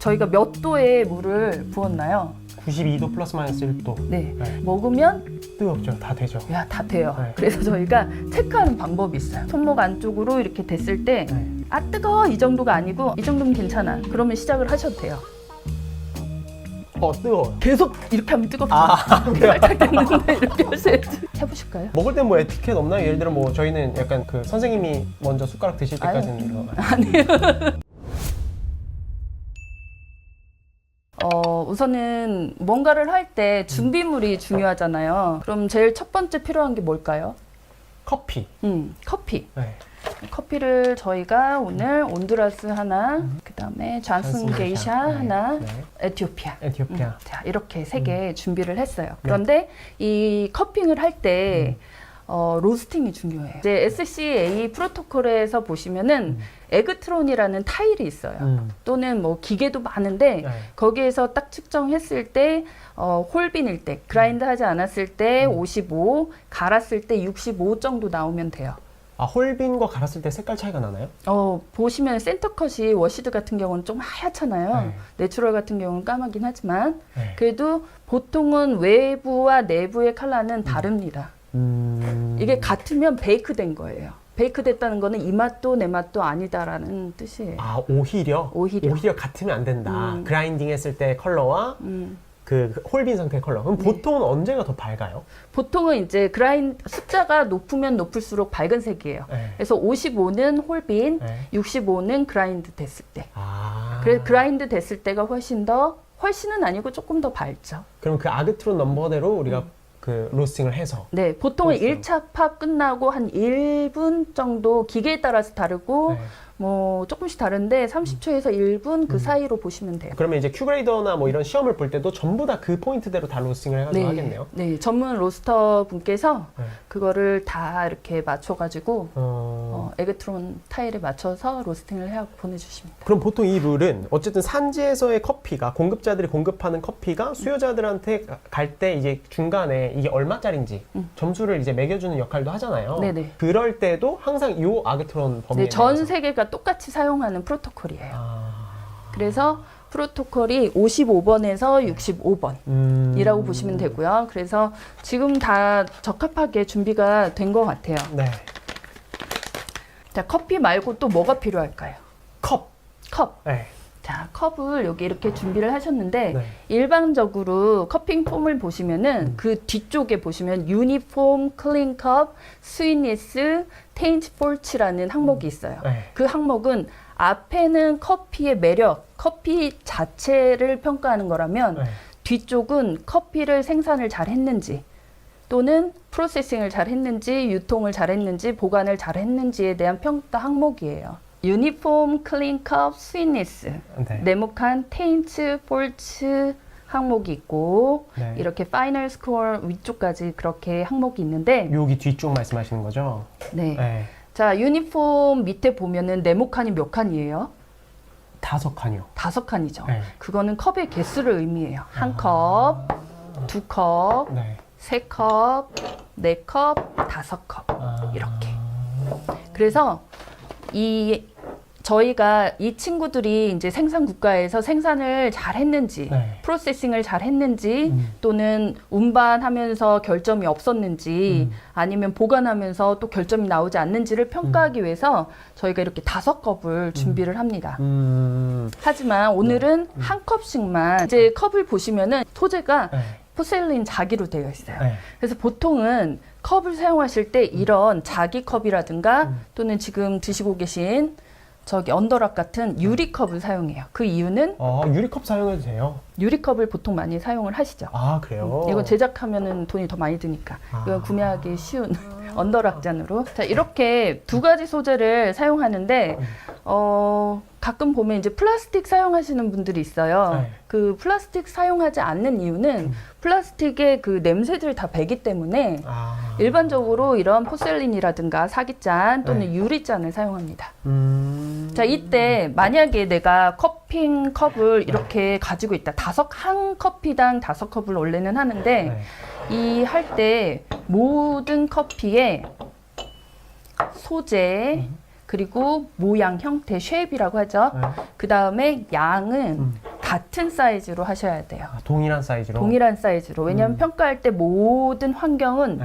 저희가 몇 도의 물을 부었나요? 92도 플러스 마이너스 1도. 네. 네. 먹으면 뜨겁죠. 다 되죠. 야, 다 돼요. 네. 그래서 저희가 체크하는 방법이 있어요. 손목 안쪽으로 이렇게 됐을 때 네. 아, 뜨거워 이 정도가 아니고 이 정도면 괜찮아. 그러면 시작을 하셔도 돼요. 뜨거워요. 계속 이렇게 하면 뜨겁잖아. 살짝 됐는데 이렇게 하셔야지. 해보실까요? 먹을 땐 뭐 에티켓 없나요? 예를 들어 뭐 저희는 약간 그 선생님이 먼저 숟가락 드실 때까지는 이거. 아니요. 우선은 뭔가를 할 때 준비물이 중요하잖아요. 그럼 제일 첫 번째 필요한 게 뭘까요? 커피. 커피. 네. 커피를 저희가 오늘 온두라스 하나, 그 다음에 잔슨 게이샤 하나, 네. 에티오피아. 에티오피아. 자, 이렇게 세 개 준비를 했어요. 그런데 이 커핑을 할 때 로스팅이 중요해요. 이제 SCA 프로토콜에서 보시면은 에그트론이라는 타일이 있어요. 또는 뭐 기계도 많은데 네. 거기에서 딱 측정했을 때 홀빈일 때, 그라인드 하지 않았을 때 55, 갈았을 때 65 정도 나오면 돼요. 홀빈과 갈았을 때 색깔 차이가 나나요? 보시면 센터컷이 워시드 같은 경우는 좀 하얗잖아요. 네. 내추럴 같은 경우는 까마긴 하지만 네. 그래도 보통은 외부와 내부의 컬러는 다릅니다. 이게 같으면 베이크 된 거예요. 베이크 됐다는 거는 이 맛도 내 맛도 아니다라는 뜻이에요. 오히려 오히려 같으면 안 된다. 그라인딩 했을 때 컬러와 그 홀빈 상태의 컬러. 그럼 보통은 언제가 더 밝아요? 보통은 이제 숫자가 높으면 높을수록 밝은 색이에요. 네. 그래서 55는 홀빈, 네. 65는 그라인드 됐을 때. 그래서 그라인드 됐을 때가 훨씬은 아니고 조금 더 밝죠. 그럼 그 아그트론 넘버대로 우리가 그 로스팅을 해서. 네, 보통은 그렇죠. 1차 팝 끝나고 한 1분 정도 기계에 따라서 다르고 네. 뭐 조금씩 다른데 30초에서 1분 그 사이로 보시면 돼요. 그러면 이제 큐그레이더나 뭐 이런 시험을 볼 때도 전부 다 그 포인트대로 다 로스팅을 해가지고 하겠네요. 네, 전문 로스터 분께서 네. 그거를 다 이렇게 맞춰가지고 에그트론 타일에 맞춰서 로스팅을 해갖고 보내주십니다. 그럼 보통 이 룰은 어쨌든 산지에서의 커피가 공급자들이 공급하는 커피가 수요자들한테 갈 때 이제 중간에 이게 얼마짜린지 점수를 이제 매겨주는 역할도 하잖아요. 네네. 그럴 때도 항상 이 아그트론 범위에 네, 전 내에서. 세계가 똑같이 사용하는 프로토콜이에요. 아. 그래서 프로토콜이 55번에서 65번이라고 보시면 되고요. 그래서 지금 다 적합하게 준비가 된 것 같아요. 네. 자, 커피 말고 또 뭐가 필요할까요? 컵. 컵. 자, 컵을 여기 이렇게 준비를 하셨는데 네. 일반적으로 커핑 폼을 보시면은 그 뒤쪽에 보시면 유니폼, 클린컵, 스위니스, 테인트 폴치라는 항목이 있어요. 그 항목은 앞에는 커피의 매력, 커피 자체를 평가하는 거라면 뒤쪽은 커피를 생산을 잘 했는지 또는 프로세싱을 잘 했는지 유통을 잘 했는지 보관을 잘 했는지에 대한 평가 항목이에요. 유니폼, 클린컵, 스위니스, 네모칸, 테인트, 폴츠 항목이 있고 이렇게 파이널 스코어 위쪽까지 그렇게 항목이 있는데 여기 뒤쪽 말씀하시는 거죠? 네. 자, 유니폼 밑에 보면은 네모칸이 몇 칸이에요? 5칸이요. 5칸이죠. 네. 그거는 컵의 개수를 의미해요. 1컵, 2컵, 네. 3컵, 4컵, 5컵 이렇게. 그래서 저희가 이 친구들이 이제 생산 국가에서 생산을 잘 했는지, 프로세싱을 잘 했는지, 또는 운반하면서 결점이 없었는지, 아니면 보관하면서 또 결점이 나오지 않는지를 평가하기 위해서 저희가 이렇게 5컵을 준비를 합니다. 하지만 오늘은 한 컵씩만, 이제 컵을 보시면은 소재가 포셀린 자기로 되어 있어요. 그래서 보통은 컵을 사용하실 때 이런 자기 컵이라든가 또는 지금 드시고 계신 저기 언더락 같은 유리컵을 사용해요. 그 이유는 유리컵 사용해도 돼요? 유리컵을 보통 많이 사용을 하시죠. 그래요? 이건 제작하면은 돈이 더 많이 드니까 이건 구매하기 쉬운 언더락 잔으로. 자, 이렇게 2가지 소재를 사용하는데 가끔 보면 이제 플라스틱 사용하시는 분들이 있어요. 그 플라스틱 사용하지 않는 이유는 플라스틱의 그 냄새들을 다 배기 때문에 일반적으로 이런 포셀린이라든가 사기잔 또는 유리잔을 사용합니다. 자, 이때 만약에 내가 커핑 컵을 이렇게 가지고 있다. 한 커피당 5컵을 원래는 하는데 이 할 때 모든 커피의 소재 그리고 모양, 형태, 쉐입이라고 하죠. 그 다음에 양은 같은 사이즈로 하셔야 돼요. 아, 동일한 사이즈로? 동일한 사이즈로. 왜냐하면 평가할 때 모든 환경은,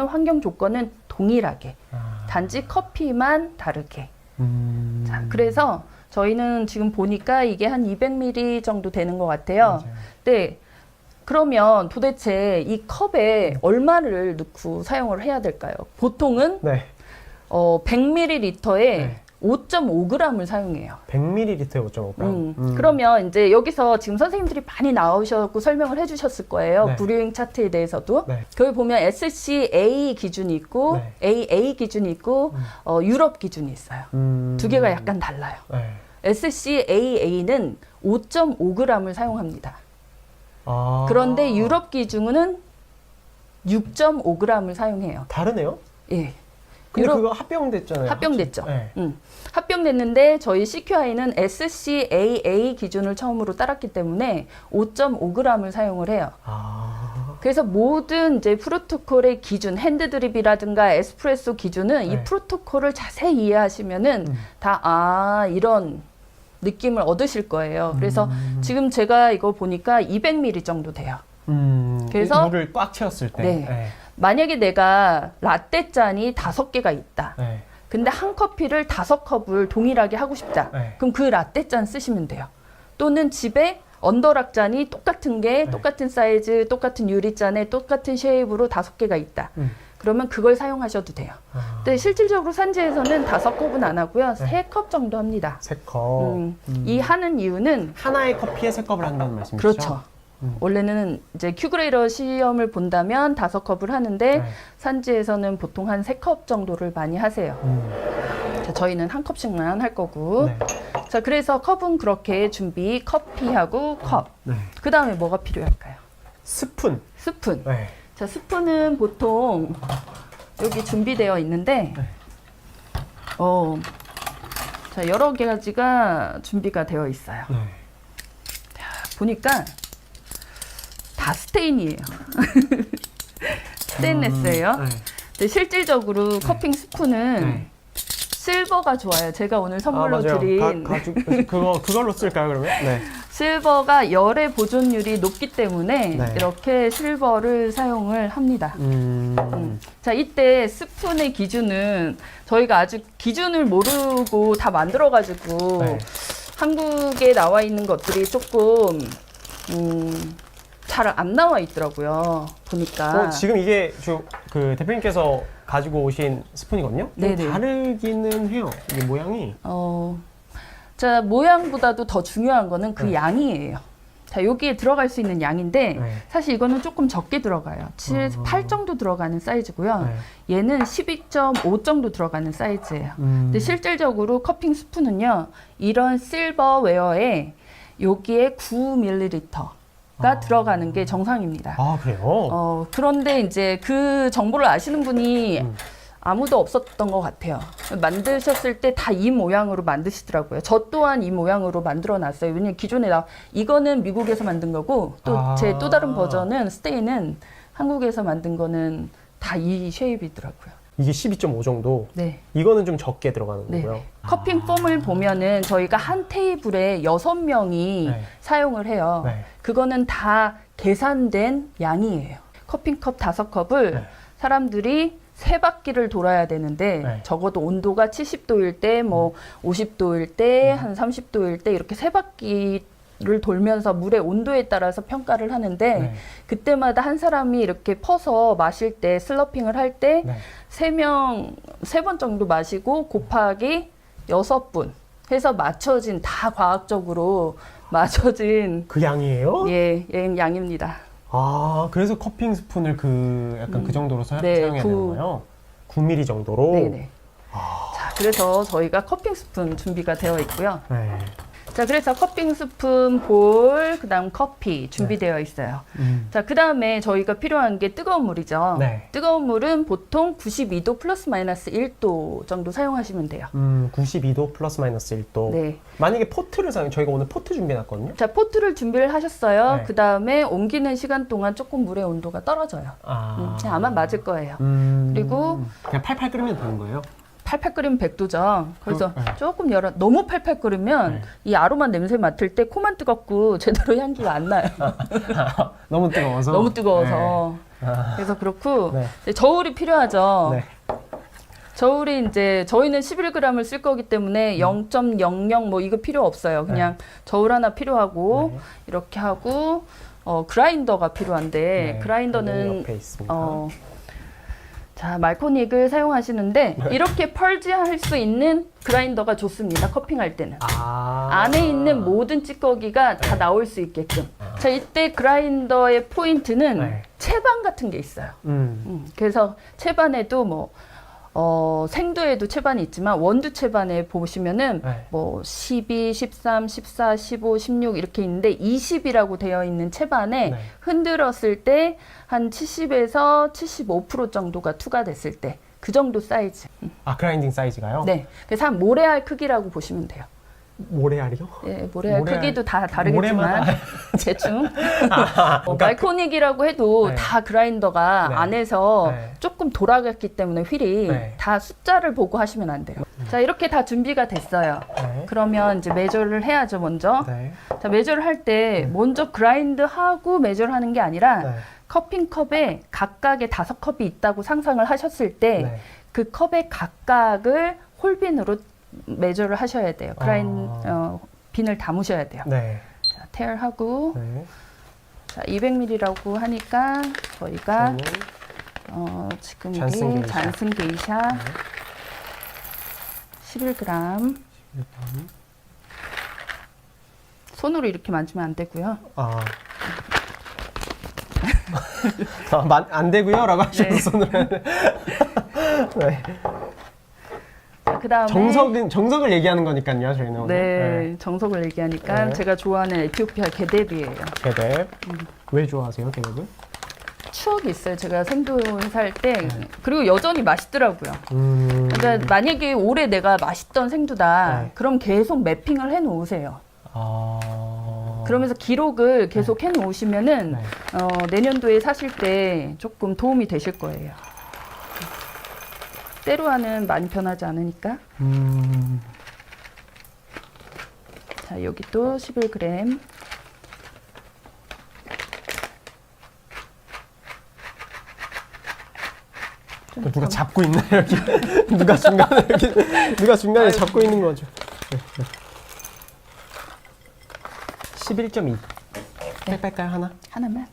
환경 조건은 동일하게. 단지 커피만 다르게. 자, 그래서 저희는 지금 보니까 이게 한 200ml 정도 되는 것 같아요. 맞아요. 네. 그러면 도대체 이 컵에 얼마를 넣고 사용을 해야 될까요? 보통은 100ml에 5.5g을 사용해요. 100ml에 5.5g. 그러면 이제 여기서 지금 선생님들이 많이 나오셨고 설명을 해주셨을 거예요. 네. 브루잉 차트에 대해서도. 네. 거기 보면 SCA 기준이 있고 AA 기준이 있고 유럽 기준이 있어요. 두 개가 약간 달라요. SCAA는 5.5g을 사용합니다. 그런데 유럽 기준은 6.5g을 사용해요. 다르네요? 예. 근데 그거 합병됐잖아요. 합병됐죠. 합병됐는데 저희 CQI는 SCAA 기준을 처음으로 따랐기 때문에 5.5g을 사용을 해요. 그래서 모든 이제 프로토콜의 기준, 핸드드립이라든가 에스프레소 기준은 이 프로토콜을 자세히 이해하시면은 다 이런 느낌을 얻으실 거예요. 그래서 지금 제가 이거 보니까 200ml 정도 돼요. 그래서 물을 꽉 채웠을 때. 만약에 내가 라떼 잔이 5개가 있다. 근데 한 커피를 5컵을 동일하게 하고 싶다. 그럼 그 라떼 잔 쓰시면 돼요. 또는 집에 언더락 잔이 똑같은 게 똑같은 사이즈, 똑같은 유리잔에 똑같은 쉐입으로 5개가 있다. 그러면 그걸 사용하셔도 돼요. 근데 실질적으로 산지에서는 5컵은 안 하고요. 3컵 정도 합니다. 3컵. 이 하는 이유는 하나의 커피에 3컵을 한다는 말씀이시죠? 그렇죠. 원래는 이제 큐그레이러 시험을 본다면 5컵을 하는데 산지에서는 보통 한 3컵 정도를 많이 하세요. 자, 저희는 한 컵씩만 할 거고. 자, 그래서 컵은 그렇게 준비, 커피하고 컵. 그 다음에 뭐가 필요할까요? 스푼. 스푼. 자, 스푼은 보통 여기 준비되어 있는데, 자, 여러 가지가 준비가 되어 있어요. 자, 보니까 다 스테인이에요. 스테인레스예요. 근데 실질적으로 커핑 스푼은 실버가 좋아요. 제가 오늘 선물로 드린 그걸로 쓸까요, 그러면? 실버가 열의 보존율이 높기 때문에 이렇게 실버를 사용을 합니다. 자, 이때 스푼의 기준은 저희가 아직 기준을 모르고 다 만들어가지고 한국에 나와 있는 것들이 조금 잘 안 나와 있더라고요. 보니까. 지금 이게 그 대표님께서 가지고 오신 스푼이거든요. 좀 다르기는 해요. 이게 모양이. 자, 모양보다도 더 중요한 거는 그 양이에요. 자, 여기에 들어갈 수 있는 양인데 사실 이거는 조금 적게 들어가요. 8 정도 들어가는 사이즈고요. 얘는 12.5 정도 들어가는 사이즈예요. 근데 실질적으로 커핑 스푼은요. 이런 실버웨어에 여기에 9ml 가 들어가는 게 정상입니다. 그래요? 그런데 이제 그 정보를 아시는 분이 아무도 없었던 것 같아요. 만드셨을 때 다 이 모양으로 만드시더라고요. 저 또한 이 모양으로 만들어 놨어요. 왜냐면 기존에 이거는 미국에서 만든 거고 또 제 또 다른 버전은 스테인은 한국에서 만든 거는 다 이 쉐입이더라고요. 이게 12.5 정도? 네. 이거는 좀 적게 들어가는 거고요. 커핑 폼을 보면은 저희가 한 테이블에 6명이 사용을 해요. 그거는 다 계산된 양이에요. 커피컵 5컵을 사람들이 3바퀴를 돌아야 되는데 적어도 온도가 70도일 때, 뭐 50도일 때, 한 30도일 때 이렇게 3바퀴를 돌면서 물의 온도에 따라서 평가를 하는데 그때마다 한 사람이 이렇게 퍼서 마실 때 슬러핑을 할 때 3번 정도 마시고 곱하기 6분 해서 맞춰진, 다 과학적으로 맞춰진 그 양이에요? 예, 양입니다. 그래서 커핑 스푼을 약간 그 정도로 사용해야 되는 거예요? 9mm 정도로? 네네. 자, 그래서 저희가 커핑 스푼 준비가 되어 있고요. 자, 그래서 커핑 스푼, 볼, 그 다음 커피 준비되어 있어요. 자, 그 다음에 저희가 필요한 게 뜨거운 물이죠. 뜨거운 물은 보통 92도 플러스 마이너스 1도 정도 사용하시면 돼요. 92도 플러스 마이너스 1도. 만약에 포트를 저희가 오늘 포트 준비해놨거든요. 자, 포트를 준비를 하셨어요. 그 다음에 옮기는 시간 동안 조금 물의 온도가 떨어져요. 아마 맞을 거예요. 그리고 그냥 팔팔 끓이면 되는 거예요? 팔팔 끓이면 100도죠. 그래서 네. 조금 너무 팔팔 끓으면 네. 이 아로마 냄새 맡을 때 코만 뜨겁고 제대로 향기가 안 나요. 너무 뜨거워서. 너무 뜨거워서. 네. 그래서 그렇고 네. 이제 저울이 필요하죠. 네. 저울이 이제 저희는 11g을 쓸 거기 때문에 0.00 뭐 이거 필요 없어요. 그냥 저울 하나 필요하고 네. 이렇게 하고 그라인더가 필요한데 네. 그라인더는 옆에 있습니다. 자, 말코닉을 사용하시는데 이렇게 펄지할 수 있는 그라인더가 좋습니다. 커핑할 때는. 안에 있는 모든 찌꺼기가 다 나올 수 있게끔. 자, 이때 그라인더의 포인트는 네. 채반 같은 게 있어요. 그래서 채반에도 뭐 생두에도 채반이 있지만 원두 채반에 보시면은 네. 뭐 12, 13, 14, 15, 16 이렇게 있는데 20이라고 되어 있는 채반에 네. 흔들었을 때 한 70에서 75% 정도가 투과됐을 때 그 정도 사이즈. 그라인딩 사이즈가요? 네. 그래서 한 모래알 크기라고 보시면 돼요. 모래알이요? 네, 모래알 모래알- 크기도 다 다르겠지만 모래마다. 대충 그러니까 말코닉이라고 해도 네. 다 그라인더가 네. 안에서 네. 조금 돌아갔기 때문에 휠이 네. 다 숫자를 보고 하시면 안 돼요. 자, 이렇게 다 준비가 됐어요. 네. 그러면 이제 메저를 해야죠, 먼저. 네. 자, 메저를 할 때 먼저 그라인드 하고 메저를 하는 게 아니라 네. 커핑컵에 각각의 5컵이 있다고 상상을 하셨을 때 네. 그 컵의 각각을 홀빈으로 메저를 하셔야 돼요. 빈을 담으셔야 돼요. 네. 자, 테일하고 네. 자, 200ml라고 하니까 저희가 지금 잔슨 이게 게이샤. 잔슨 게이샤 11g. 손으로 이렇게 만지면 안 되고요. 안 되고요? 라고 하셔서 네. 손으로. 네. 자, 그다음에 정석을 얘기하는 거니까요, 저희는. 오늘. 네, 정석을 얘기하니까 네. 제가 좋아하는 에티오피아 게뎁이에요. 게뎁. 왜 좋아하세요, 게뎁을? 추억이 있어요. 제가 생두 살 때. 그리고 여전히 맛있더라고요. 그러니까 만약에 올해 내가 맛있던 생두다. 네. 그럼 계속 매핑을 해 놓으세요. 아. 그러면서 기록을 계속 해 놓으시면은 네. 내년도에 사실 때 조금 도움이 되실 거예요. 때로와는 많이 변하지 않으니까. 자, 여기 또 11g. 누가 잡고 있나요, 여기? 누가 중간에 잡고 있는 거죠. 11.2. 뺄까요, 하나? 하나만.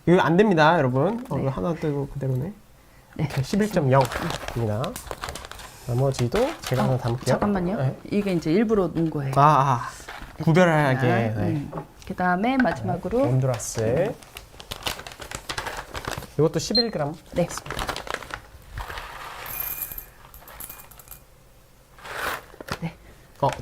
이거 안 됩니다, 여러분. 네. 이거 하나 뜨고 그대로네. 네. 11.0입니다. 나머지도 제가 하나 담을게요. 잠깐만요. 네. 이게 이제 일부러 놓은 거예요. 구별하게. 네. 그 다음에 마지막으로 온두라스. 이것도 11g. 네. 네.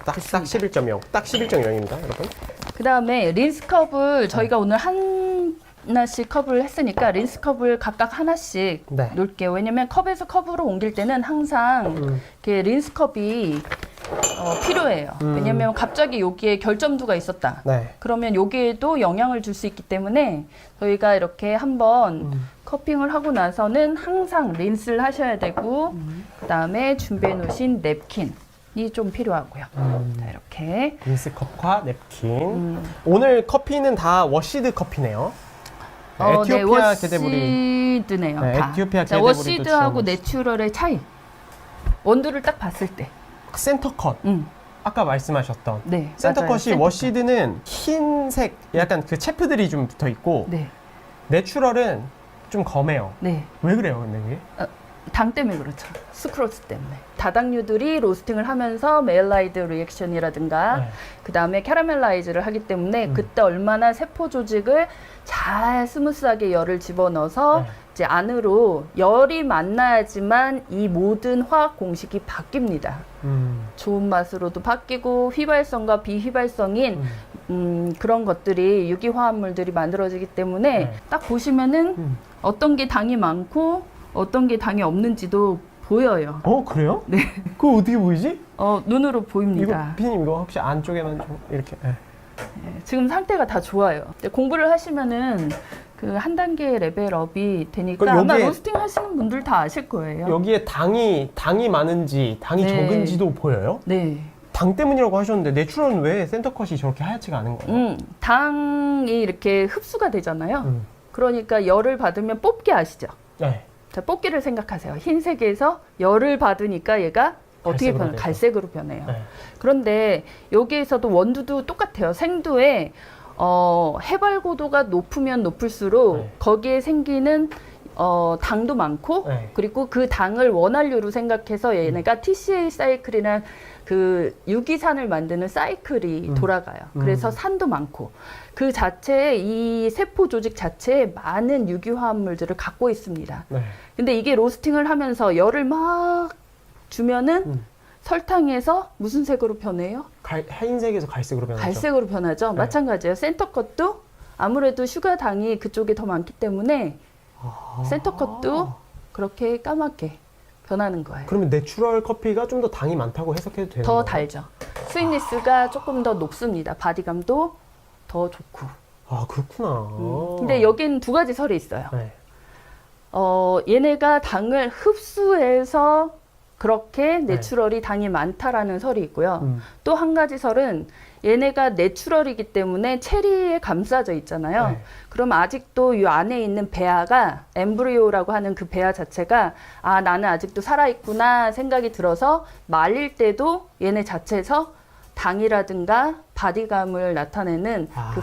딱 11.0. 딱 11.0입니다, 여러분. 그 다음에 린스컵을 저희가 오늘 하나씩 컵을 했으니까 린스컵을 각각 하나씩 네. 놓을게요. 왜냐면 컵에서 컵으로 옮길 때는 항상 이렇게 린스컵이 필요해요. 왜냐면 갑자기 여기에 결점두가 있었다. 네. 그러면 여기에도 영향을 줄 수 있기 때문에 저희가 이렇게 한번 커핑을 하고 나서는 항상 린스를 하셔야 되고 그 다음에 준비해 놓으신 냅킨이 좀 필요하고요. 자, 이렇게 린스컵과 냅킨. 오늘 커피는 다 워시드 커피네요. 네, 에티오피아 게데브리. 워시드네요. 네, 다. 에티오피아 자, 게데브리도 워시드하고 지금 내추럴의 차이. 원두를 딱 봤을 때. 센터 컷. 아까 말씀하셨던 네, 센터 맞아요. 컷이 센터 워시드는 흰색 약간 그 체프들이 좀 붙어 있고 네, 내추럴은 좀 검해요. 네. 왜 그래요, 근데 그게? 당 때문에 그렇죠. 스크로스 때문에. 다당류들이 로스팅을 하면서 메일라이드 리액션이라든가 네. 그 다음에 캐러멜라이즈를 하기 때문에 그때 얼마나 세포 조직을 잘 스무스하게 열을 집어넣어서 네. 이제 안으로 열이 만나야지만 이 모든 화학 공식이 바뀝니다. 좋은 맛으로도 바뀌고 휘발성과 비휘발성인 그런 것들이 유기화합물들이 만들어지기 때문에 네. 딱 보시면은 어떤 게 당이 많고 어떤 게 당이 없는지도 보여요. 그래요? 네. 그거 어떻게 보이지? 눈으로 이거 보입니다. 피디님 이거 혹시 안쪽에만 좀 이렇게. 네. 지금 상태가 다 좋아요. 근데 공부를 하시면은 그 한 단계 레벨업이 되니까 그럼 아마 여기에- 로스팅 하시는 분들 다 아실 거예요. 여기에 당이 많은지 당이 네. 적은지도 보여요? 네. 당 때문이라고 하셨는데 내추럴은 왜 센터컷이 저렇게 하얗지가 않은 거예요? 당이 이렇게 흡수가 되잖아요. 음. 그러니까 열을 받으면 뽑기 아시죠? 네. 자, 뽑기를 생각하세요. 흰색에서 열을 받으니까 얘가 어떻게 갈색으로 변해요? 되죠. 갈색으로 변해요. 네. 그런데 여기에서도 원두도 똑같아요. 생두에 해발 고도가 높으면 높을수록 네. 거기에 생기는 당도 많고 네. 그리고 그 당을 원한류로 생각해서 얘네가 TCA 사이클이란 그 유기산을 만드는 사이클이 돌아가요. 그래서 산도 많고 그 자체에 이 세포 조직 자체에 많은 유기화합물들을 갖고 있습니다. 네. 근데 이게 로스팅을 하면서 열을 막 주면은 설탕에서 무슨 색으로 변해요? 흰색에서 갈색으로 변하죠. 갈색으로 변하죠. 네. 마찬가지예요. 센터컷도 아무래도 슈가당이 그쪽에 더 많기 때문에 센터컷도 그렇게 까맣게 변하는 거예요. 그러면 내추럴 커피가 좀 더 당이 많다고 해석해도 되는 더 거예요? 달죠. 스윗니스가 조금 더 높습니다. 바디감도 더 좋고. 아, 그렇구나. 근데 여긴 두 가지 설이 있어요. 네. 얘네가 당을 흡수해서 그렇게 내추럴이 당이 많다라는 설이 있고요. 또 한 가지 설은 얘네가 내추럴이기 때문에 체리에 감싸져 있잖아요. 네. 그럼 아직도 이 안에 있는 배아가 엠브리오라고 하는 그 배아 자체가 아 나는 아직도 살아있구나 생각이 들어서 말릴 때도 얘네 자체에서 당이라든가 바디감을 나타내는 그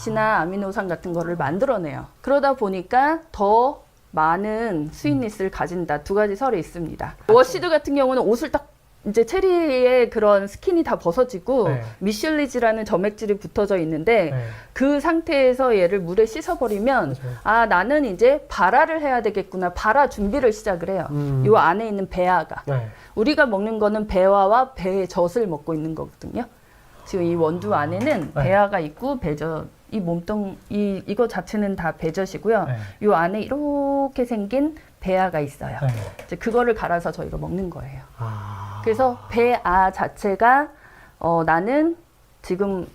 팻이나 아미노산 같은 거를 만들어내요. 그러다 보니까 더 많은 스윗니스를 가진다. 두 가지 설이 있습니다. 워시드 같은 경우는 옷을 딱 이제 체리의 그런 스킨이 다 벗어지고 네. 미슐리지라는 점액질이 붙어져 있는데 네. 그 상태에서 얘를 물에 씻어버리면 아 나는 이제 발화를 해야 되겠구나. 발화 준비를 시작을 해요. 요 안에 있는 배아가. 네. 우리가 먹는 거는 배화와 배젖을 먹고 있는 거거든요. 지금 이 원두 안에는 네. 배아가 있고 배젖, 이 몸통, 이거 자체는 다 배젖이고요. 네. 요 안에 이렇게 생긴 배아가 있어요. 네. 이제 그거를 갈아서 저희가 먹는 거예요. 아. 그래서 배아 자체가 나는 지금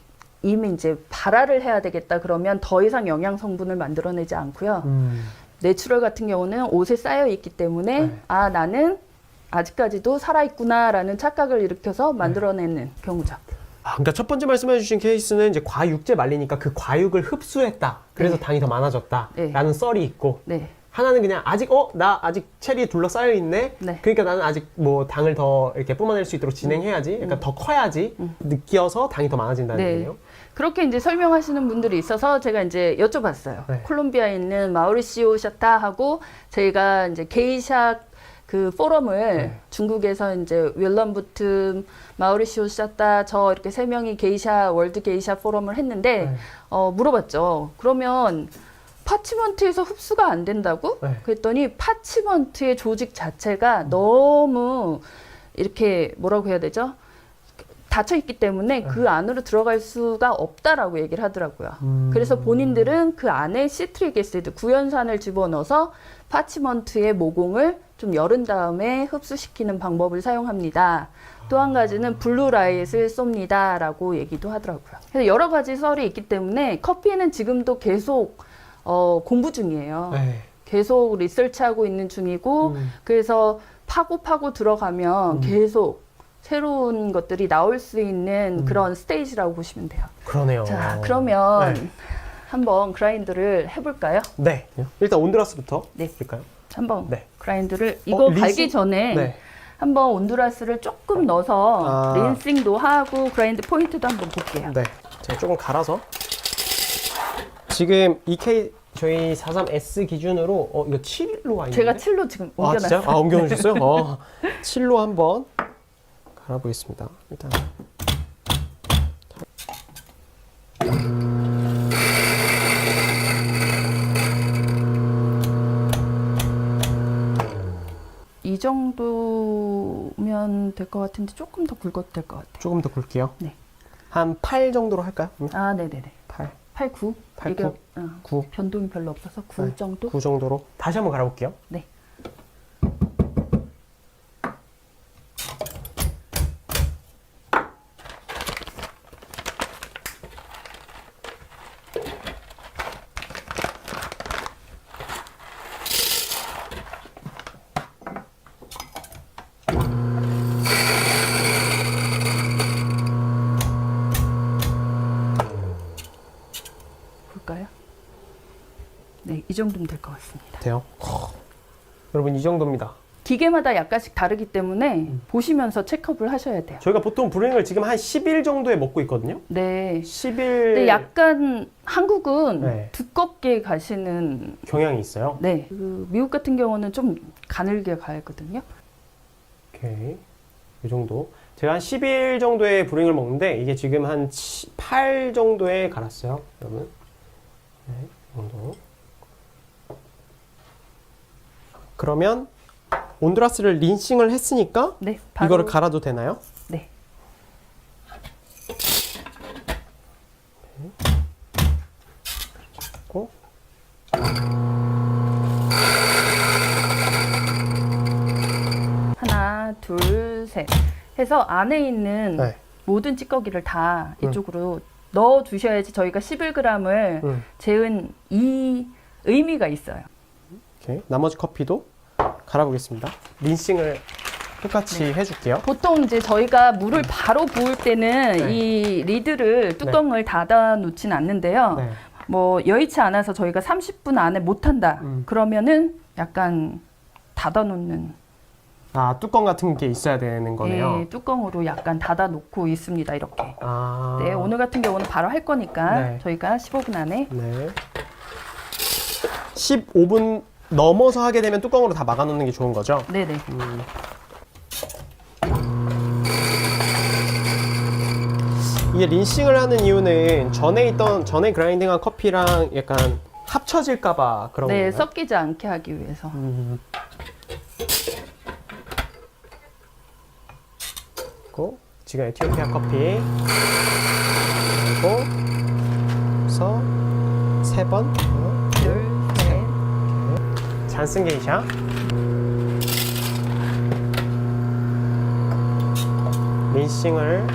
이미 이제 발화를 해야 되겠다 그러면 더 이상 영양 성분을 만들어내지 않고요. 내추럴 같은 경우는 옷에 쌓여 있기 때문에 네. 아 나는 아직까지도 살아있구나라는 착각을 일으켜서 만들어내는 경우죠. 아, 그러니까 첫 번째 말씀해 주신 케이스는 이제 과육제 말리니까 그 과육을 흡수했다. 그래서 네. 당이 더 많아졌다. 네. 라는 썰이 있고 네. 하나는 그냥 아직 나 아직 체리에 둘러싸여 있네. 네. 그러니까 나는 아직 뭐 당을 더 이렇게 뿜어낼 수 있도록 진행해야지. 그러니까 더 커야지. 느껴서 당이 더 많아진다는 네. 얘기예요. 그렇게 이제 설명하시는 분들이 있어서 제가 이제 여쭤봤어요. 네. 콜롬비아에 있는 마우리시오 샤타하고 저희가 이제 게이샤 그 포럼을 중국에서 이제 윌럼 부튼, 마우리시오 샤타 저 이렇게 세 명이 게이샤 월드 게이샤 포럼을 했는데 물어봤죠. 그러면 파치먼트에서 흡수가 안 된다고? 네. 그랬더니 파치먼트의 조직 자체가 너무 이렇게 뭐라고 해야 되죠? 닫혀 있기 때문에 그 안으로 들어갈 수가 없다라고 얘기를 하더라고요. 그래서 본인들은 그 안에 시트릭 애시드, 구연산을 집어넣어서 파치먼트의 모공을 좀 열은 다음에 흡수시키는 방법을 사용합니다. 또 한 가지는 블루라이트를 쏩니다라고 얘기도 하더라고요. 그래서 여러 가지 썰이 있기 때문에 커피는 지금도 계속 공부 중이에요. 네. 계속 리서치하고 있는 중이고 그래서 파고 들어가면 계속 새로운 것들이 나올 수 있는 그런 스테이지라고 보시면 돼요. 그러네요. 자, 그러면 네. 한번 그라인드를 해볼까요? 네. 일단 온두라스부터 네. 볼까요? 한번 네. 그라인드를 이거 갈기 전에 네. 한번 온두라스를 조금 넣어서 아. 린싱도 하고 그라인드 포인트도 한번 볼게요. 네. 제가 조금 갈아서 지금 EK 저희 43S 기준으로 이거 7로 와 있는데 제가 7로 지금 아, 옮겨놨어요. 진짜요? 아, 옮겨놓으셨어요? 7로 한번 갈아보겠습니다. 일단 이 정도면 될 것 같은데 조금 더 굵어도 될 것 같아요. 조금 더 굵게요. 네. 한 8 정도로 할까요? 아, 네네네. 8, 8, 9. 8, 이게, 9, 9. 변동이 별로 없어서 9 네. 정도? 9 정도로 다시 한번 갈아볼게요. 네. 볼까요? 네, 이 정도면 될 것 같습니다. 돼요. 여러분 이 정도입니다. 기계마다 약간씩 다르기 때문에 보시면서 체크업을 하셔야 돼요. 저희가 보통 브루잉을 지금 한 10일 정도에 먹고 있거든요. 네. 10일. 근데 약간 한국은 네. 두껍게 가시는 경향이 있어요. 네. 그 미국 같은 경우는 좀 가늘게 가거든요. 오케이. 이 정도. 제가 한 10일 정도의 브루잉을 먹는데 이게 지금 한 8 정도에 갈았어요. 여러분. 네, 이 정도. 그러면 온두라스를 린싱을 했으니까 네. 바로 이거를 갈아도 되나요? 네. 고. 하나, 둘, 셋 해서 안에 있는 네. 모든 찌꺼기를 다 이쪽으로 넣어 두셔야지 저희가 11g을 재은 이 의미가 있어요. 오케이. 나머지 커피도 갈아보겠습니다. 린싱을 똑같이 해줄게요. 보통 이제 저희가 물을 바로 부을 때는 네. 이 리드를 뚜껑을 닫아 놓진 않는데요. 네. 뭐 여의치 않아서 저희가 30분 안에 못 한다. 그러면은 약간 닫아 놓는 아, 뚜껑 같은 게 있어야 되는 거네요. 네, 뚜껑으로 약간 닫아 놓고 있습니다. 이렇게. 아. 네, 오늘 같은 경우는 바로 할 거니까 네. 저희가 15분 안에 네. 15분 넘어서 하게 되면 뚜껑으로 다 막아 놓는 게 좋은 거죠? 네네. 이게 린싱을 하는 이유는 전에 그라인딩한 커피랑 약간 합쳐질까봐 그런 네, 건가요? 섞이지 않게 하기 위해서. 그리고 지금 에티오피아 커피 그리고 그래서 3번 둘, 셋. 잔슨 게이샤 린싱을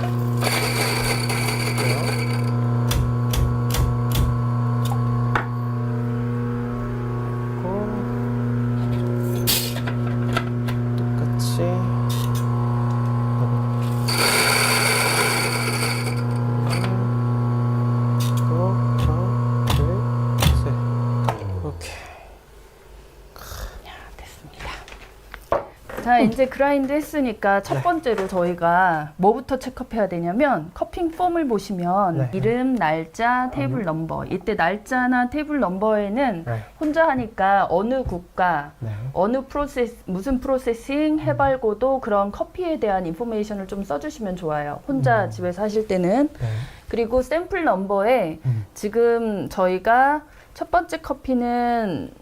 똑같이 하나, 둘, 셋. 오케이. 됐습니다. 자, 이제 그라인드 했으니까 첫 번째로 저희가 뭐부터 체크해야 되냐면 커핑 폼을 보시면 네. 이름, 날짜, 테이블 넘버. 이때 날짜나 테이블 넘버에는 네. 혼자 하니까 어느 국가, 네. 어느 프로세스, 무슨 프로세싱, 해발고도 그런 커피에 대한 인포메이션을 좀 써주시면 좋아요. 혼자 집에서 하실 때는. 네. 그리고 샘플 넘버에 지금 저희가 첫 번째 커피는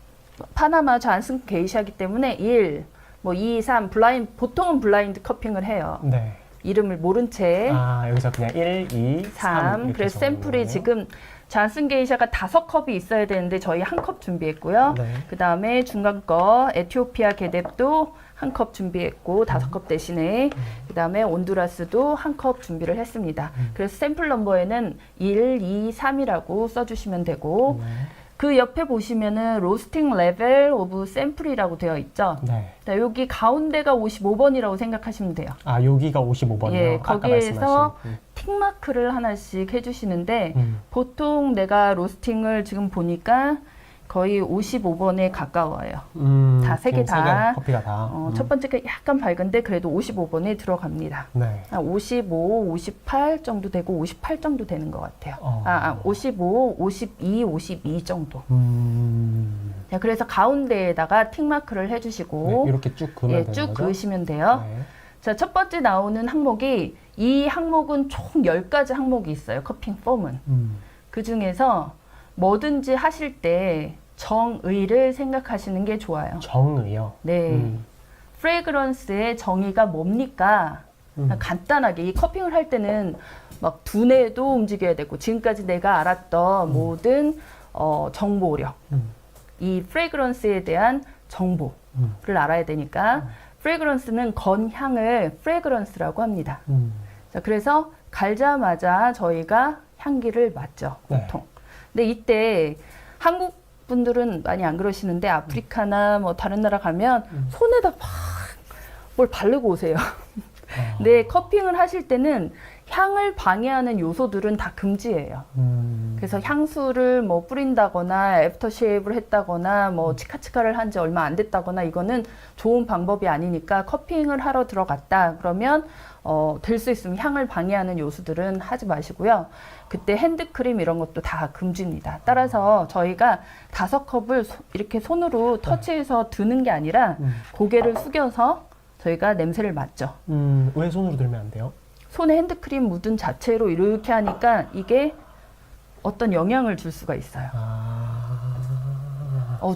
파나마 잔슨 게이샤이기 때문에 1, 뭐 2, 3 보통은 블라인드 커핑을 해요. 네. 이름을 모른 채 아, 여기서 그냥 1, 2, 3 이렇게 그래서 적는 샘플이 거예요? 지금 잔슨 게이샤가 5컵이 있어야 되는데 저희 1컵 준비했고요. 네. 그 다음에 중간 거 에티오피아 게뎁도 1컵 준비했고 5컵 대신에 그 다음에 온두라스도 1컵 준비를 했습니다. 그래서 샘플 넘버에는 1, 2, 3이라고 써주시면 되고 그 옆에 보시면은 로스팅 레벨 오브 샘플이라고 되어 있죠. 네. 자, 여기 가운데가 55번이라고 생각하시면 돼요. 아, 여기가 55번이요? 예, 아까 거기에서 말씀하신. 틱마크를 하나씩 해주시는데 보통 내가 로스팅을 지금 보니까 거의 55번에 가까워요. 다 세 개 다. 커피가 다. 첫 번째가 약간 밝은데 그래도 55번에 들어갑니다. 네. 55, 58 정도 되고 58 정도 되는 것 같아요. 55, 52, 52 정도. 자, 그래서 가운데에다가 틱마크를 해주시고 네, 이렇게 쭉 그으면 예, 되는 쭉 거죠? 그으시면 돼요. 네. 자, 첫 번째 나오는 항목이 이 항목은 총 10가지 항목이 있어요. 커핑 폼은. 그 중에서 뭐든지 하실 때 정의를 생각하시는 게 좋아요. 정의요? 네. 프레그런스의 정의가 뭡니까? 간단하게 이 커핑을 할 때는 막 두뇌도 움직여야 되고 지금까지 내가 알았던 모든 정보력 이 프레그런스에 대한 정보를 알아야 되니까 프레그런스는 건향을 프레그런스라고 합니다. 자, 그래서 갈자마자 저희가 향기를 맡죠, 보통. 근데 이때 한국 분들은 많이 안 그러시는데 아프리카나 뭐 다른 나라 가면 손에다 막 뭘 바르고 오세요. 네, 커핑을 하실 때는 향을 방해하는 요소들은 다 금지예요. 그래서 향수를 뭐 뿌린다거나 애프터쉐이브를 했다거나 뭐 치카치카를 한 지 얼마 안 됐다거나 이거는 좋은 방법이 아니니까 커핑을 하러 들어갔다 그러면 될 수 있으면 향을 방해하는 요소들은 하지 마시고요. 그때 핸드크림 이런 것도 다 금지입니다. 따라서 저희가 5컵을 이렇게 손으로 터치해서 드는 게 아니라 고개를 숙여서 저희가 냄새를 맡죠. 왜 손으로 들면 안 돼요? 손에 핸드크림 묻은 자체로 이렇게 하니까 이게 어떤 영향을 줄 수가 있어요.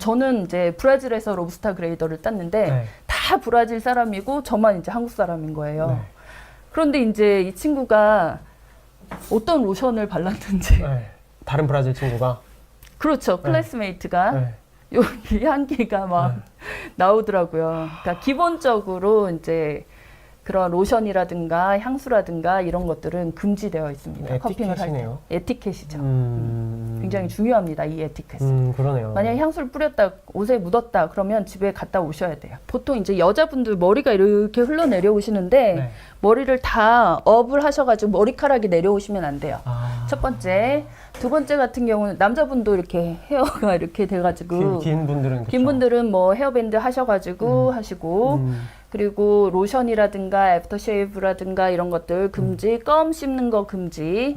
저는 이제 브라질에서 로부스타 그레이더를 땄는데 네. 다 브라질 사람이고 저만 이제 한국 사람인 거예요. 네. 그런데 이제 이 친구가 어떤 로션을 발랐는지 네. 다른 브라질 친구가 그렇죠. 클래스메이트가 네. 여기 향기가 막 나오더라고요. 그러니까 기본적으로 이제 그런 로션이라든가 향수라든가 이런 것들은 금지되어 있습니다. 커핑을 할 때. 에티켓이네요. 에티켓이죠. 굉장히 중요합니다. 이 에티켓은. 그러네요. 만약에 향수를 뿌렸다, 옷에 묻었다, 그러면 집에 갖다 오셔야 돼요. 보통 이제 여자분들 머리가 이렇게 흘러내려오시는데 네. 머리를 다 업을 하셔가지고 머리카락이 내려오시면 안 돼요. 첫 번째. 두 번째 같은 경우는 남자분도 이렇게 헤어가 이렇게 돼가지고 긴 분들은 그쵸? 긴 분들은 뭐 헤어밴드 하셔가지고 하시고 그리고 로션이라든가 애프터쉐이브라든가 이런 것들 금지, 껌 씹는 거 금지,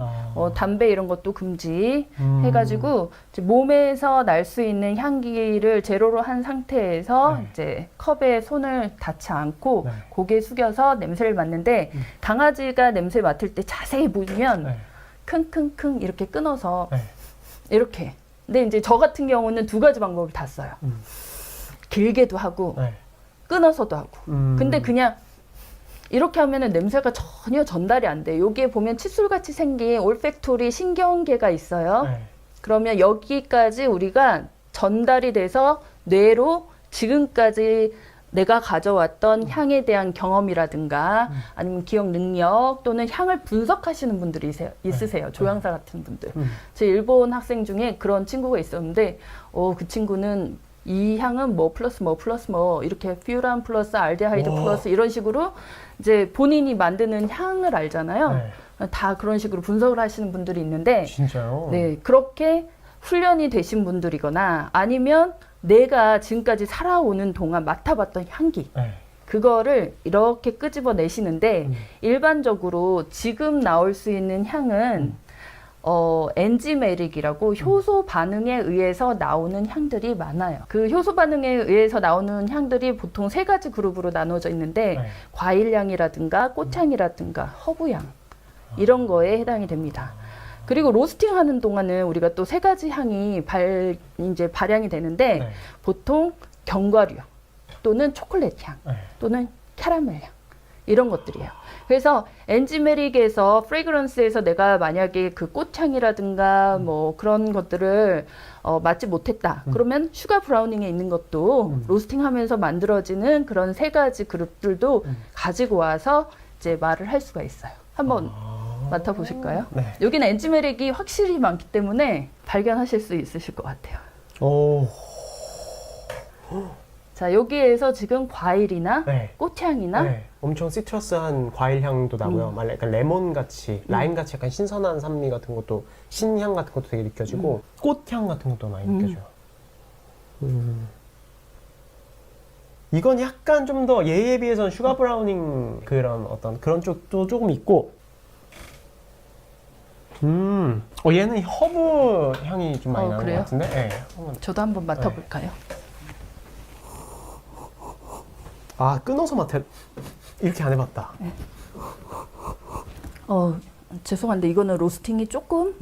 담배 이런 것도 금지 해가지고 이제 몸에서 날 수 있는 향기를 제로로 한 상태에서 이제 컵에 손을 닿지 않고 고개 숙여서 냄새를 맡는데 강아지가 냄새 맡을 때 자세히 보시면 킁킁킁 이렇게 끊어서 이렇게. 근데 이제 저 같은 경우는 2가지 방법을 다 써요. 길게도 하고 끊어서도 하고. 근데 그냥 이렇게 하면은 냄새가 전혀 전달이 안 돼요. 여기에 보면 칫솔같이 생긴 올팩토리 신경계가 있어요. 그러면 여기까지 우리가 전달이 돼서 뇌로 지금까지 내가 가져왔던 향에 대한 경험이라든가 아니면 기억 능력 또는 향을 분석하시는 분들이 있으세요. 조향사 같은 분들. 제 일본 학생 중에 그런 친구가 있었는데 그 친구는 이 향은 뭐 플러스 뭐 플러스 뭐 이렇게 퓨란 플러스 알데하이드 플러스 이런 식으로 이제 본인이 만드는 향을 알잖아요. 다 그런 식으로 분석을 하시는 분들이 있는데 진짜요? 네, 그렇게 훈련이 되신 분들이거나 아니면 내가 지금까지 살아오는 동안 맡아봤던 향기 그거를 이렇게 끄집어 내시는데 일반적으로 지금 나올 수 있는 향은 엔지메릭이라고 효소 반응에 의해서 나오는 향들이 많아요. 그 효소 반응에 의해서 나오는 향들이 보통 3가지 그룹으로 나눠져 있는데 과일향이라든가 꽃향이라든가 허브향 이런 거에 해당이 됩니다. 그리고 로스팅 하는 동안은 우리가 또 3가지 향이 이제 발향이 되는데 보통 견과류향 또는 초콜릿 향 또는 캐러멜 향 이런 것들이에요. 그래서 엔지메릭에서 프레그런스에서 내가 만약에 그 꽃향이라든가 뭐 그런 것들을 맡지 못했다. 그러면 슈가 브라우닝에 있는 것도 로스팅하면서 만들어지는 그런 3가지 그룹들도 가지고 와서 이제 말을 할 수가 있어요. 한번 맡아보실까요? 여기는 엔지메릭이 확실히 많기 때문에 발견하실 수 있으실 것 같아요. 자, 여기에서 지금 과일이나 꽃향이나 엄청 시트러스한 과일 향도 나고요. 약간 레몬 같이, 라임 같이 약간 신선한 산미 같은 것도, 신향 같은 것도 되게 느껴지고, 꽃향 같은 것도 많이 느껴져요. 이건 약간 좀 더 얘에 비해서는 슈가 브라우닝 그런 쪽도 조금 있고, 얘는 허브 향이 좀 많이 나는 것 같은데? 저도 한번 맡아볼까요? 끊어서 맡아. 이렇게 안 해봤다. 죄송한데 이거는 로스팅이 조금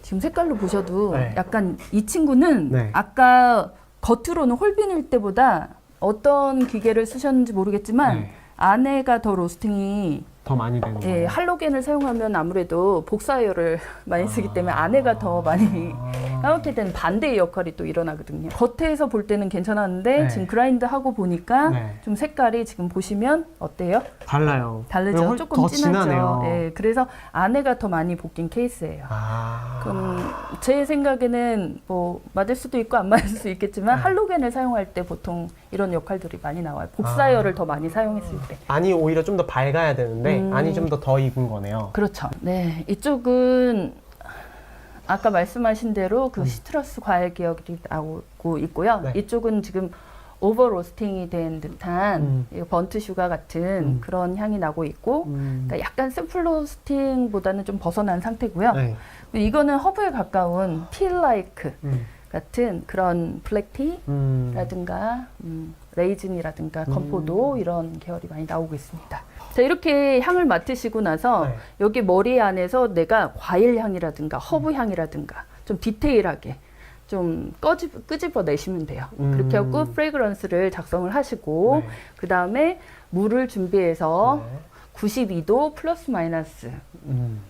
지금 색깔로 보셔도 약간 이 친구는 아까 겉으로는 홀빈일 때보다 어떤 기계를 쓰셨는지 모르겠지만 안에가 더 로스팅이 더 많이 되는 거예요? 할로겐을 사용하면 아무래도 복사열을 많이 쓰기 때문에 안에가 더 많이 까맣게 되는 반대의 역할이 또 일어나거든요. 겉에서 볼 때는 괜찮았는데 지금 그라인드 하고 보니까 좀 색깔이 지금 보시면 어때요? 달라요. 다르죠? 조금 더 진하죠. 진하네요. 그래서 안에가 더 많이 볶인 케이스예요. 그럼 제 생각에는 뭐 맞을 수도 있고 안 맞을 수도 있겠지만 할로겐을 사용할 때 보통 이런 역할들이 많이 나와요. 복사열을 더 많이 사용했을 때. 안이 오히려 좀 더 밝아야 되는데 안이 좀 더 익은 거네요. 그렇죠. 네, 이쪽은 아까 말씀하신 대로 그 시트러스 과일 계열이 나오고 있고요. 네. 이쪽은 지금 오버 로스팅이 된 듯한 번트 슈가 같은 그런 향이 나고 있고, 그러니까 약간 심플 로스팅보다는 좀 벗어난 상태고요. 네. 이거는 허브에 가까운 필 라이크 같은 그런 블랙티라든가 레이즌이라든가 건포도 이런 계열이 많이 나오고 있습니다. 자, 이렇게 향을 맡으시고 나서 네. 여기 머리 안에서 내가 과일 향이라든가 허브 향이라든가 좀 디테일하게 좀 끄집어 내시면 돼요. 그렇게 하고 프레그런스를 작성을 하시고 네. 그 다음에 물을 준비해서 네. 92도 플러스 마이너스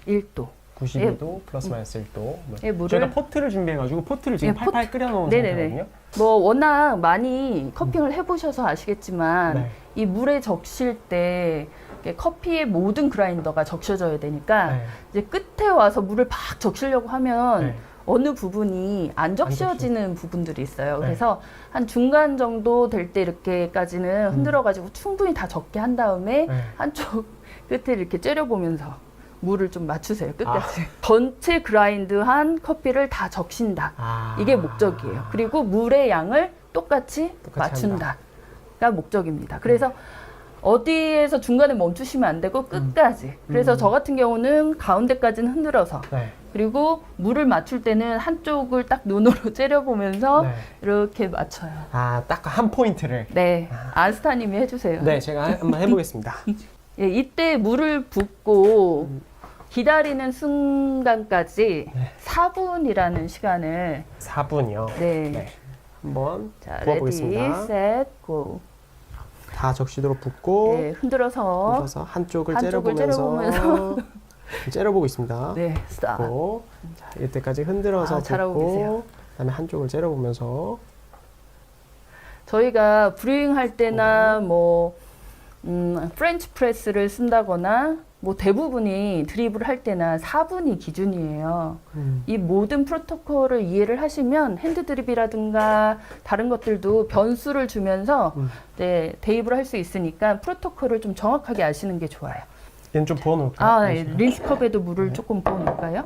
1도 92도 플러스 마이너스 1도. 예, 물을 저희가 포트를 준비해가지고 포트를 지금 예, 팔팔 끓여놓은 네네네. 상태거든요. 뭐 워낙 많이 커핑을 해보셔서 아시겠지만 네. 이 물에 적실 때 이렇게 커피의 모든 그라인더가 적셔져야 되니까 네. 이제 끝에 와서 물을 팍 적시려고 하면 네. 어느 부분이 안 적셔지는 부분들이 있어요. 네. 그래서 한 중간 정도 될 때 이렇게까지는 흔들어가지고 충분히 다 적게 한 다음에 네. 한쪽 끝을 이렇게 째려보면서 물을 좀 맞추세요. 끝까지. 전체 그라인드한 커피를 다 적신다. 아. 이게 목적이에요. 그리고 물의 양을 똑같이 맞춘다가 목적입니다. 그래서 어디에서 중간에 멈추시면 안 되고 끝까지. 그래서 저 같은 경우는 가운데까지는 흔들어서 네. 그리고 물을 맞출 때는 한쪽을 딱 눈으로 째려보면서 네. 이렇게 맞춰요. 아, 딱 한 포인트를. 네, 안스타님이 해주세요. 네, 제가 한번 해보겠습니다. 예, 이때 물을 붓고 기다리는 순간까지 네. 4분이라는 시간을 4분이요. 네. 네. 한번 자, 부어보겠습니다. 레디, 셋, 고. 다 적시도록 붓고 네, 흔들어서 붓어서 한쪽을 한쪽을 째려보면서 째려보고 있습니다. 네, 스탑. 붓고 자, 이때까지 흔들어서 잘하고 붓고 계세요. 그다음에 한쪽을 째려보면서 저희가 브루잉 할 때나 뭐 프렌치 프레스를 쓴다거나 뭐 대부분이 드립을 할 때나 4분이 기준이에요. 이 모든 프로토콜을 이해를 하시면 핸드 드립이라든가 다른 것들도 변수를 주면서 네, 대입을 할 수 있으니까 프로토콜을 좀 정확하게 아시는 게 좋아요. 얘는 좀 부어놓을까요? 아, 네. 린스컵에도 물을 조금 부어놓을까요?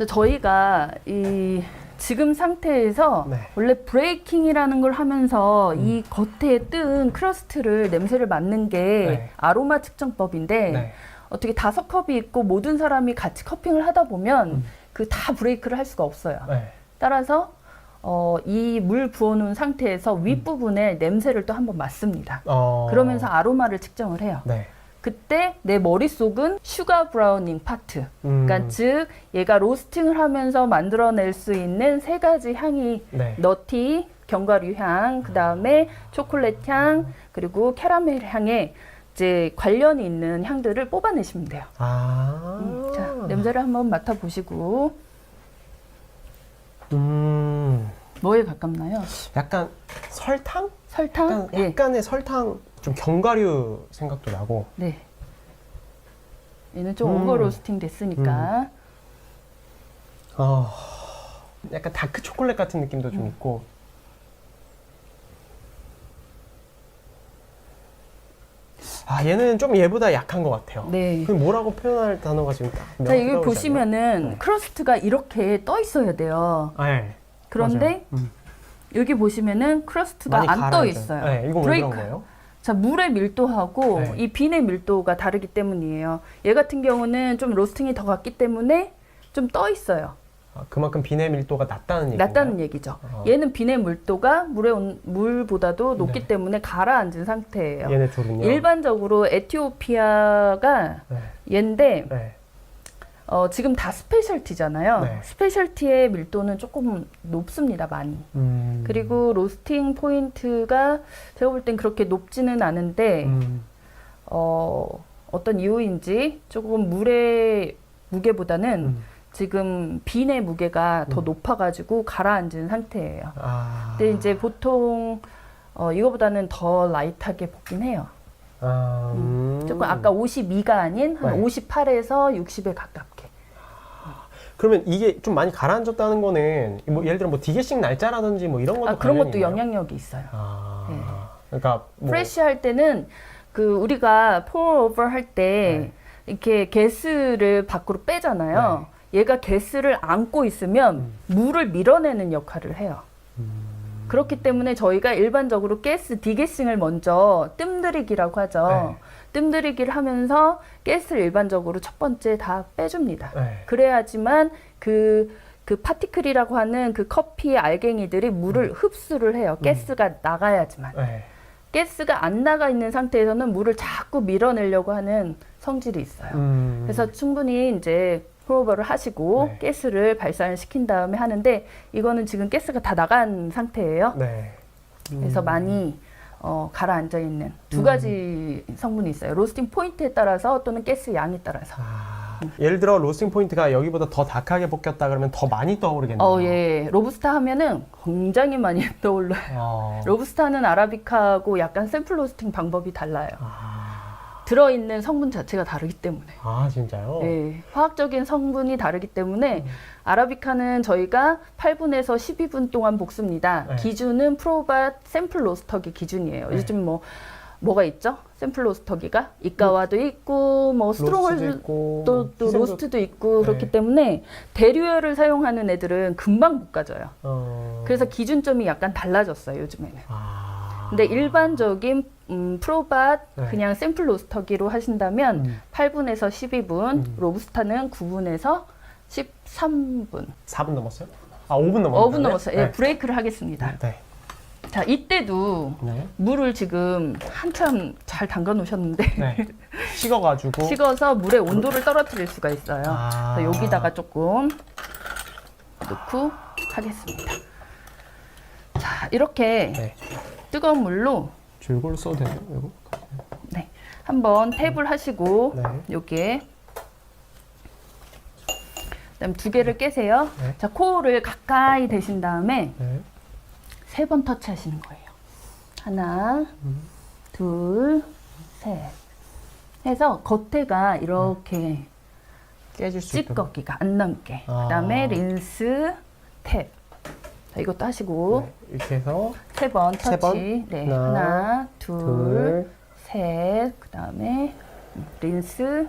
저희가 이 지금 상태에서 네. 원래 브레이킹이라는 걸 하면서 이 겉에 뜬 크러스트를 냄새를 맡는 게 네. 아로마 측정법인데 네. 어떻게 5컵이 있고 모든 사람이 같이 커핑을 하다 보면 그 다 브레이크를 할 수가 없어요. 네. 따라서 이 물 부어놓은 상태에서 윗부분에 냄새를 또 한번 맡습니다. 그러면서 아로마를 측정을 해요. 네. 그때 내 머릿속은 슈가 브라우닝 파트. 그러니까 즉 얘가 로스팅을 하면서 만들어낼 수 있는 3가지 향이 네. 너티, 견과류 향, 그 다음에 초콜릿 향, 그리고 캐러멜 향에 이제 관련이 있는 향들을 뽑아내시면 돼요. 아. 자, 냄새를 한번 맡아보시고 뭐에 가깝나요? 약간 설탕? 설탕? 약간의 설탕, 좀 견과류 생각도 나고. 네. 얘는 좀 오버 로스팅 됐으니까. 약간 다크 초콜릿 같은 느낌도 좀 있고. 아, 얘는 좀 얘보다 약한 것 같아요. 네. 그 뭐라고 표현할 단어가 지금 딱 자, 이걸 떠오르지 보시면은 네. 크러스트가 이렇게 떠 있어야 돼요. 않아요? 네. 그런데 여기 보시면은 크러스트가 많이 안 떠 가라앉아요. 있어요. 네, 이건 왜 그런 거예요? 자, 물의 밀도하고 네. 이 빈의 밀도가 다르기 때문이에요. 얘 같은 경우는 좀 로스팅이 더 갔기 때문에 좀 떠 있어요. 아, 그만큼 비내 밀도가 낮다는 얘기인가요? 낮다는 얘기죠. 얘는 빈의 밀도가 물보다도 높기 네. 때문에 가라앉은 상태예요. 얘네 둘은요? 일반적으로 에티오피아가 네. 얘인데 네. 지금 다 스페셜티잖아요. 네. 스페셜티의 밀도는 조금 높습니다, 많이. 그리고 로스팅 포인트가 제가 볼 땐 그렇게 높지는 않은데 어떤 이유인지 조금 물의 무게보다는 지금 빈의 무게가 더 높아가지고 가라앉은 상태예요. 근데 이제 보통 이거보다는 더 라이트하게 볶긴 해요. 조금 아까 52가 아닌 한 네. 58에서 60에 가깝게. 그러면 이게 좀 많이 가라앉았다는 거는 뭐 예를 들어 뭐 디게싱 날짜라든지 뭐 이런 것도 그런 관련이 것도 있나요? 영향력이 있어요. 네. 그러니까 뭐 프레쉬 할 때는 그 우리가 pour over 할 때 이렇게 가스를 밖으로 빼잖아요. 얘가 가스를 안고 있으면 물을 밀어내는 역할을 해요. 그렇기 때문에 저희가 일반적으로 가스 디게싱을 먼저 뜸들이기라고 하죠. 뜸들이기를 하면서 가스를 일반적으로 첫 번째 다 빼줍니다. 그래야지만 그 파티클이라고 하는 그 커피의 알갱이들이 물을 흡수를 해요. 가스가 나가야지만. 가스가 안 나가 있는 상태에서는 물을 자꾸 밀어내려고 하는 성질이 있어요. 그래서 충분히 이제 프로버를 하시고 가스를 발산을 시킨 다음에 하는데 이거는 지금 가스가 다 나간 상태예요. 그래서 많이 가라앉아 있는 두 가지 성분이 있어요. 로스팅 포인트에 따라서 또는 가스 양에 따라서. 예를 들어 로스팅 포인트가 여기보다 더 다크하게 볶였다 그러면 더 많이 떠오르겠네요. 예. 로부스타 하면은 굉장히 많이 떠올라요. 로부스타는 아라비카하고 약간 샘플 로스팅 방법이 달라요. 들어있는 성분 자체가 다르기 때문에. 진짜요? 네. 화학적인 성분이 다르기 때문에 아라비카는 저희가 8분에서 12분 동안 볶습니다. 기준은 프로바 샘플 로스터기 기준이에요. 요즘 뭐가 있죠? 샘플 로스터기가 이카와도 있고 뭐 스트롱홀도 또 로스트도 있고 그렇기 때문에 대류열을 사용하는 애들은 금방 볶아져요. 그래서 기준점이 약간 달라졌어요, 요즘에는. 근데 일반적인 프로바 그냥 샘플 로스터기로 하신다면 8분에서 12분, 로부스타는 9분에서 13분. 4분 넘었어요? 5분 넘었어요? 5분 넘었어요. 예, 브레이크를 하겠습니다. 자, 이때도 물을 지금 한참 잘 담가 놓으셨는데 식어가지고 식어서 물의 온도를 떨어뜨릴 수가 있어요. 그래서 여기다가 조금 넣고 하겠습니다. 자, 이렇게 뜨거운 물로 줄골 써도 되나요? 이거? 한번 탭을 하시고 여기에 그다음 두 개를 깨세요. 자, 코를 가까이 대신 다음에 3번 터치하시는 거예요. 하나, 둘, 셋 해서 겉에가 이렇게 깨질 수 있도록 찌꺼기가 안 남게. 그다음에 린스, 탭. 자, 이것도 하시고 이렇게 해서 3번 터치. 번. 네, 하나, 둘, 셋. 그다음에 린스.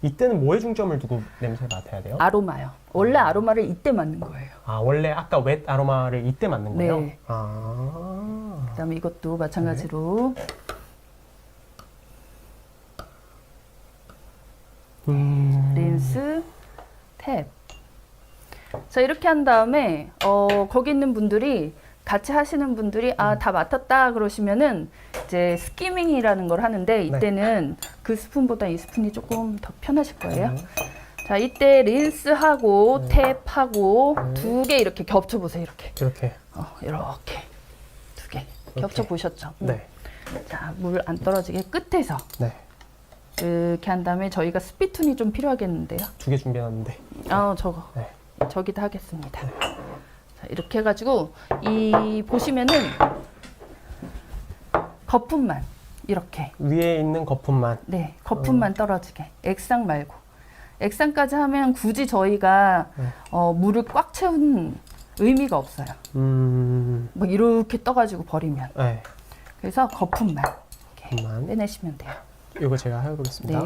이때는 뭐에 중점을 두고 냄새 맡아야 돼요? 아로마요. 원래 아로마를 이때 맡는 거예요. 원래 아까 웻 아로마를 이때 맡는 거예요? 네. 그다음에 이것도 마찬가지로 린스, 탭. 자, 이렇게 한 다음에 거기 있는 분들이 같이 하시는 분들이 다 맡았다 그러시면은 이제 스키밍이라는 걸 하는데 이때는 그 스푼보다 이 스푼이 조금 더 편하실 거예요. 자, 이때 린스하고 탭하고 두 개 이렇게 겹쳐 보세요. 이렇게. 이렇게 두 개 겹쳐 보셨죠? 자, 물 안 떨어지게 끝에서 이렇게 한 다음에 저희가 스피툰이 좀 필요하겠는데요. 2개 준비해놨는데. 저기다 하겠습니다. 자, 이렇게 해가지고 이 보시면은 거품만 이렇게 위에 있는 거품만. 거품만 떨어지게. 액상 말고. 액상까지 하면 굳이 저희가 물을 꽉 채운 의미가 없어요. 뭐 이렇게 떠가지고 버리면. 그래서 거품만 이렇게 빼내시면 돼요. 이거 제가 해보겠습니다.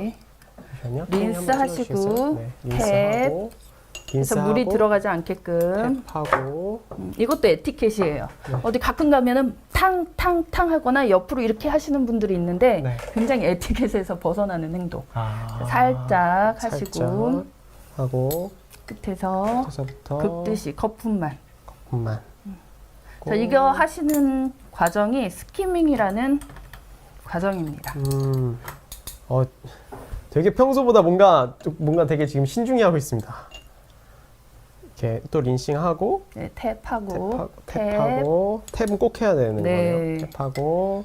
잠시만요. 린스 하시고 탭. 그래서 물이 들어가지 않게끔. 탭하고. 이것도 에티켓이에요. 어디 가끔 가면은 탕탕탕 하거나 옆으로 이렇게 하시는 분들이 있는데 굉장히 에티켓에서 벗어나는 행동. 살짝 하시고 하고 끝에서부터 긁듯이 거품만. 자, 이거 하시는 과정이 스키밍이라는 과정입니다. 되게 평소보다 뭔가 되게 지금 신중히 하고 있습니다. 이렇게 또 린싱하고 탭하고 탭은 꼭 해야 되는 거예요. 탭하고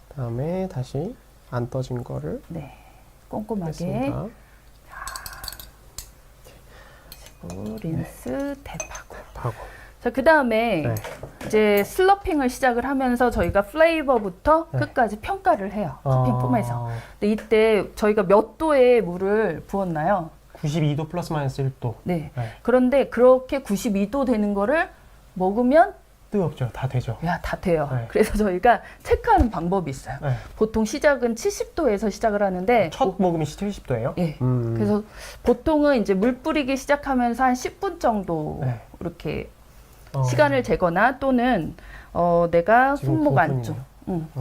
그다음에 다시 안 떠진 거를 꼼꼼하게 했습니다. 그리고 린스 탭하고. 자, 그 다음에 이제 슬러핑을 시작을 하면서 저희가 플레이버부터 끝까지 평가를 해요. 커피 폼에서. 근데 이때 저희가 몇 도의 물을 부었나요? 92도 플러스 마이너스 1도. 네. 그런데 그렇게 92도 되는 거를 먹으면 뜨겁죠. 다 되죠. 야, 다 돼요. 그래서 저희가 체크하는 방법이 있어요. 보통 시작은 70도에서 시작을 하는데 첫 모금이 70도예요? 예. 그래서 보통은 이제 물 뿌리기 시작하면서 한 10분 정도 이렇게 시간을 재거나 또는 내가 손목 안쪽,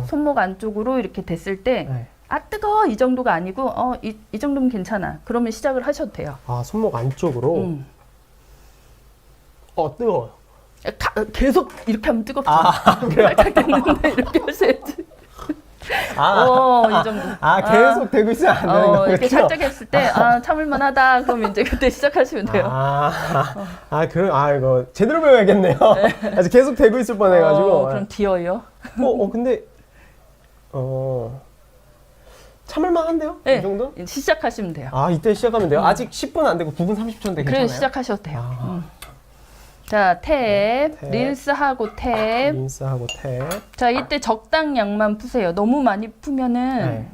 손목 안쪽으로 이렇게 됐을 때 아, 뜨거워! 이 정도가 아니고 이 정도면 괜찮아. 그러면 시작을 하셔도 돼요. 아, 손목 안쪽으로? 뜨거워요. 계속 이렇게 하면 뜨겁죠. 그래요? 살짝 됐는데 이렇게 하셔야지. 이 정도. 계속 되고 있으면 안 되는 거군요. 이렇게 살짝 했을 때, 참을만 하다. 그럼 이제 그때 시작하시면 돼요. 이거 제대로 배워야겠네요. 아직 계속 되고 있을 뻔해가지고. 그럼 뒤어요. 근데, 참을만 한데요? 네. 이 정도? 시작하시면 돼요. 이때 시작하면 돼요? 아직 10분 안 되고 9분 30초인데 괜찮아요? 그래서 시작하셔도 돼요. 자, 탭, 린스하고 탭. 린스하고 탭. 자, 이때 적당량만 푸세요. 너무 많이 푸면은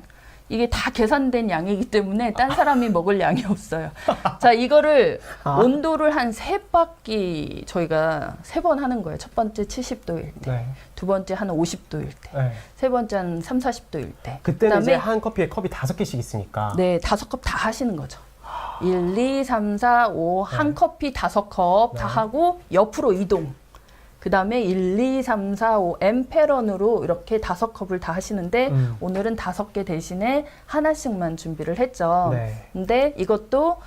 이게 다 계산된 양이기 때문에 딴 사람이 먹을 양이 없어요. 자, 이거를 온도를 한 3바퀴 저희가 3번 하는 거예요. 첫 번째 70도일 때, 두 번째 한 50도일 때, 세 번째 한 3, 40도일 때. 그때는 이제 한 커피에 컵이 5개씩 있으니까. 네, 5컵 다 하시는 거죠. 1, 2, 3, 4, 5, 한 커피 5컵 다 하고 옆으로 이동. 그 다음에 1, 2, 3, 4, 5 엠페런으로 이렇게 5컵을 다 하시는데 오늘은 5개 대신에 하나씩만 준비를 했죠. 근데 이것도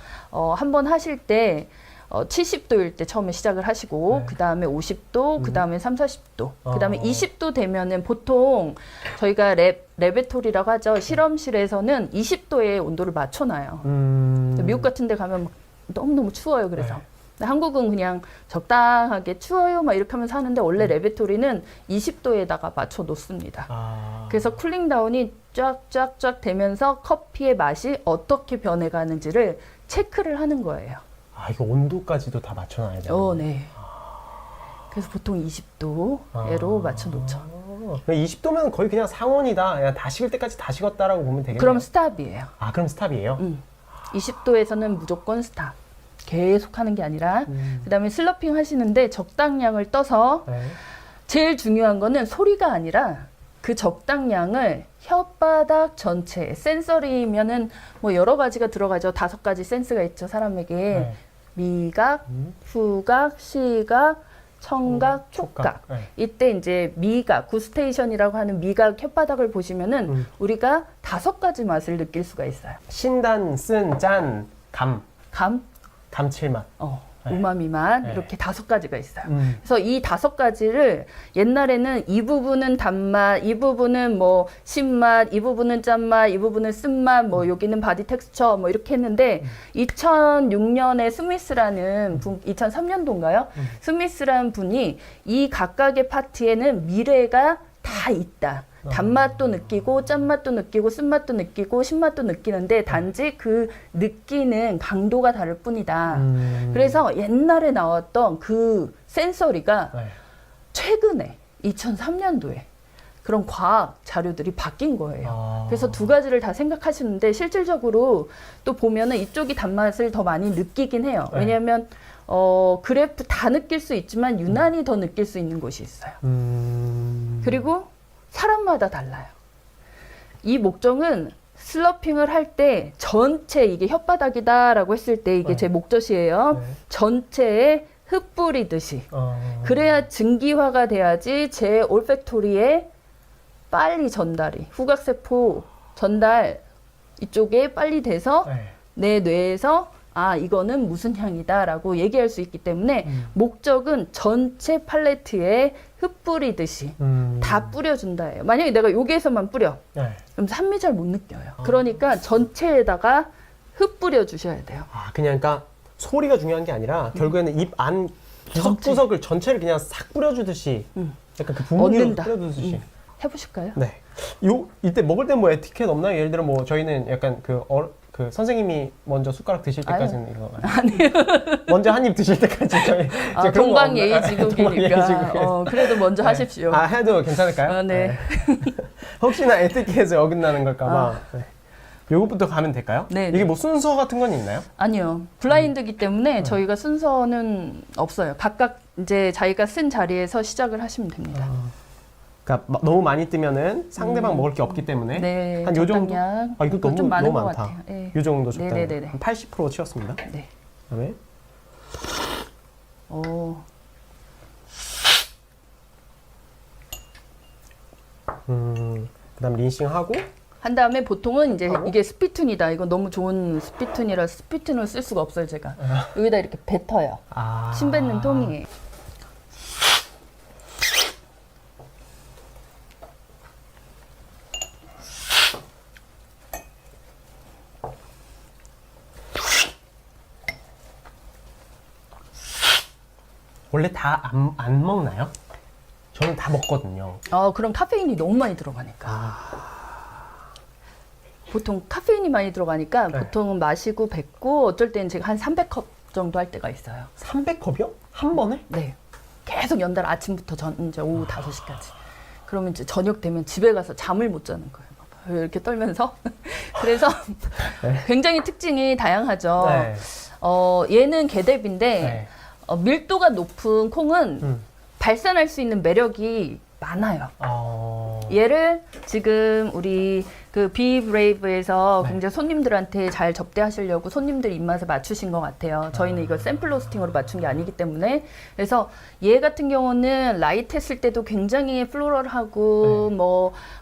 한번 하실 때 70도일 때 처음에 시작을 하시고 그 다음에 50도, 그 다음에 3, 40도, 그 다음에 20도 되면은 보통 저희가 레베토리라고 하죠. 실험실에서는 20도의 온도를 맞춰놔요. 미국 같은 데 가면 막 너무너무 추워요. 그래서. 근데 한국은 그냥 적당하게 추워요 막 이렇게 하면서 하는데 원래 레베토리는 20도에다가 맞춰 놓습니다. 그래서 쿨링 다운이 쫙쫙쫙 되면서 커피의 맛이 어떻게 변해가는지를 체크를 하는 거예요. 이거 온도까지도 다 맞춰놔야 돼요? 네. 그래서 보통 20도로 맞춰 놓죠. 20도면 거의 그냥 상온이다. 그냥 다 식을 때까지 다 식었다라고 보면 되겠네요. 그럼 스탑이에요. 그럼 스탑이에요? 20도에서는 무조건 스탑. 계속 하는 게 아니라 그 다음에 슬러핑 하시는데 적당량을 떠서 제일 중요한 거는 소리가 아니라 그 적당량을 혓바닥 전체 센서리면은 뭐 여러 가지가 들어가죠. 5가지 센스가 있죠. 사람에게 미각, 후각, 시각, 청각, 촉각. 이때 이제 미각, 구스테이션이라고 하는 미각 혓바닥을 보시면은 우리가 5가지 맛을 느낄 수가 있어요. 신단, 쓴, 짠, 감. 감칠맛. 우마미 맛 이렇게 5가지가 있어요. 그래서 이 5가지를 옛날에는 이 부분은 단맛, 이 부분은 뭐 신맛, 이 부분은 짠맛, 이 부분은 쓴맛, 뭐 여기는 바디 텍스처 뭐 이렇게 했는데 2006년에 스미스라는 분, 2003년도인가요? 스미스라는 분이 이 각각의 파트에는 미래가 다 있다. 단맛도 느끼고 짠맛도 느끼고 쓴맛도 느끼고 신맛도 느끼는데 단지 그 느끼는 강도가 다를 뿐이다. 그래서 옛날에 나왔던 그 센서리가 최근에 2003년도에 그런 과학 자료들이 바뀐 거예요. 그래서 2가지를 다 생각하시는데 실질적으로 또 보면은 이쪽이 단맛을 더 많이 느끼긴 해요. 왜냐하면 그래프 다 느낄 수 있지만 유난히 더 느낄 수 있는 곳이 있어요. 그리고 사람마다 달라요. 이 목적은 슬러핑을 할 때 전체 이게 혓바닥이다라고 했을 때 이게 제 목젖이에요. 전체에 흩뿌리듯이. 그래야 증기화가 돼야지 제 올팩토리에 빨리 전달이 후각세포 전달 이쪽에 빨리 돼서 내 뇌에서 이거는 무슨 향이다라고 얘기할 수 있기 때문에 목적은 전체 팔레트에 흩뿌리듯이 다 뿌려준다예요. 만약에 내가 여기에서만 뿌려, 그럼 산미 잘 못 느껴요. 그러니까 전체에다가 흩뿌려 주셔야 돼요. 그러니까 소리가 중요한 게 아니라 결국에는 입 안 구석구석을 전체를 그냥 싹 뿌려주듯이 약간 그 분무기로 뿌려주듯이 해보실까요? 네. 이때 먹을 때 뭐 에티켓 없나요? 예를 들어 뭐 저희는 약간 그 선생님이 먼저 숟가락 드실 때까지는 이거 아니요. 먼저 한 입 드실 때까지 저희 동방예의지국이니까 그래도 먼저 하십시오. 해도 괜찮을까요? 네. 혹시나 에티켓을 어긋나는 걸까봐. 요것부터 가면 될까요? 네. 이게 뭐 순서 같은 건 있나요? 아니요. 블라인드기 때문에 저희가 순서는 없어요. 각각 이제 자기가 쓴 자리에서 시작을 하시면 됩니다. 그러니까 너무 많이 뜨면은 상대방 먹을 게 없기 때문에 네. 한 요 정도. 적당량. 아, 이거 이거 좀 많은 너무 것 많다. 같아요. 네. 요 정도 적당. 네네네네. 한 80% 치웠습니다. 네. 그다음에 오. 그다음 린싱하고 한 다음에 보통은 이제 하고? 이게 스피툰이다. 이거 너무 좋은 스피툰이라 스피툰을 쓸 수가 없어요, 제가. 여기다 이렇게 뱉어요. 침 뱉는 통이에요. 원래 다 안 먹나요? 저는 다 먹거든요. 그럼 카페인이 너무 많이 들어가니까. 보통 카페인이 많이 들어가니까 네. 보통은 마시고 뱉고 어쩔 때는 제가 한 300컵 정도 할 때가 있어요. 300컵이요? 한 번에? 네. 계속 연달아 아침부터 이제 오후 5시까지. 그러면 이제 저녁 되면 집에 가서 잠을 못 자는 거예요. 막 이렇게 떨면서. 그래서 네. 굉장히 특징이 다양하죠. 네. 얘는 개대비인데 네. 밀도가 높은 콩은 발산할 수 있는 매력이 많아요. 얘를 지금 우리 그 비브레이브에서 네. 굉장히 손님들한테 잘 접대하시려고 손님들 입맛에 맞추신 것 같아요. 저희는 이걸 샘플 로스팅으로 맞춘 게 아니기 때문에. 그래서 얘 같은 경우는 라이트 했을 때도 굉장히 플로럴하고 네.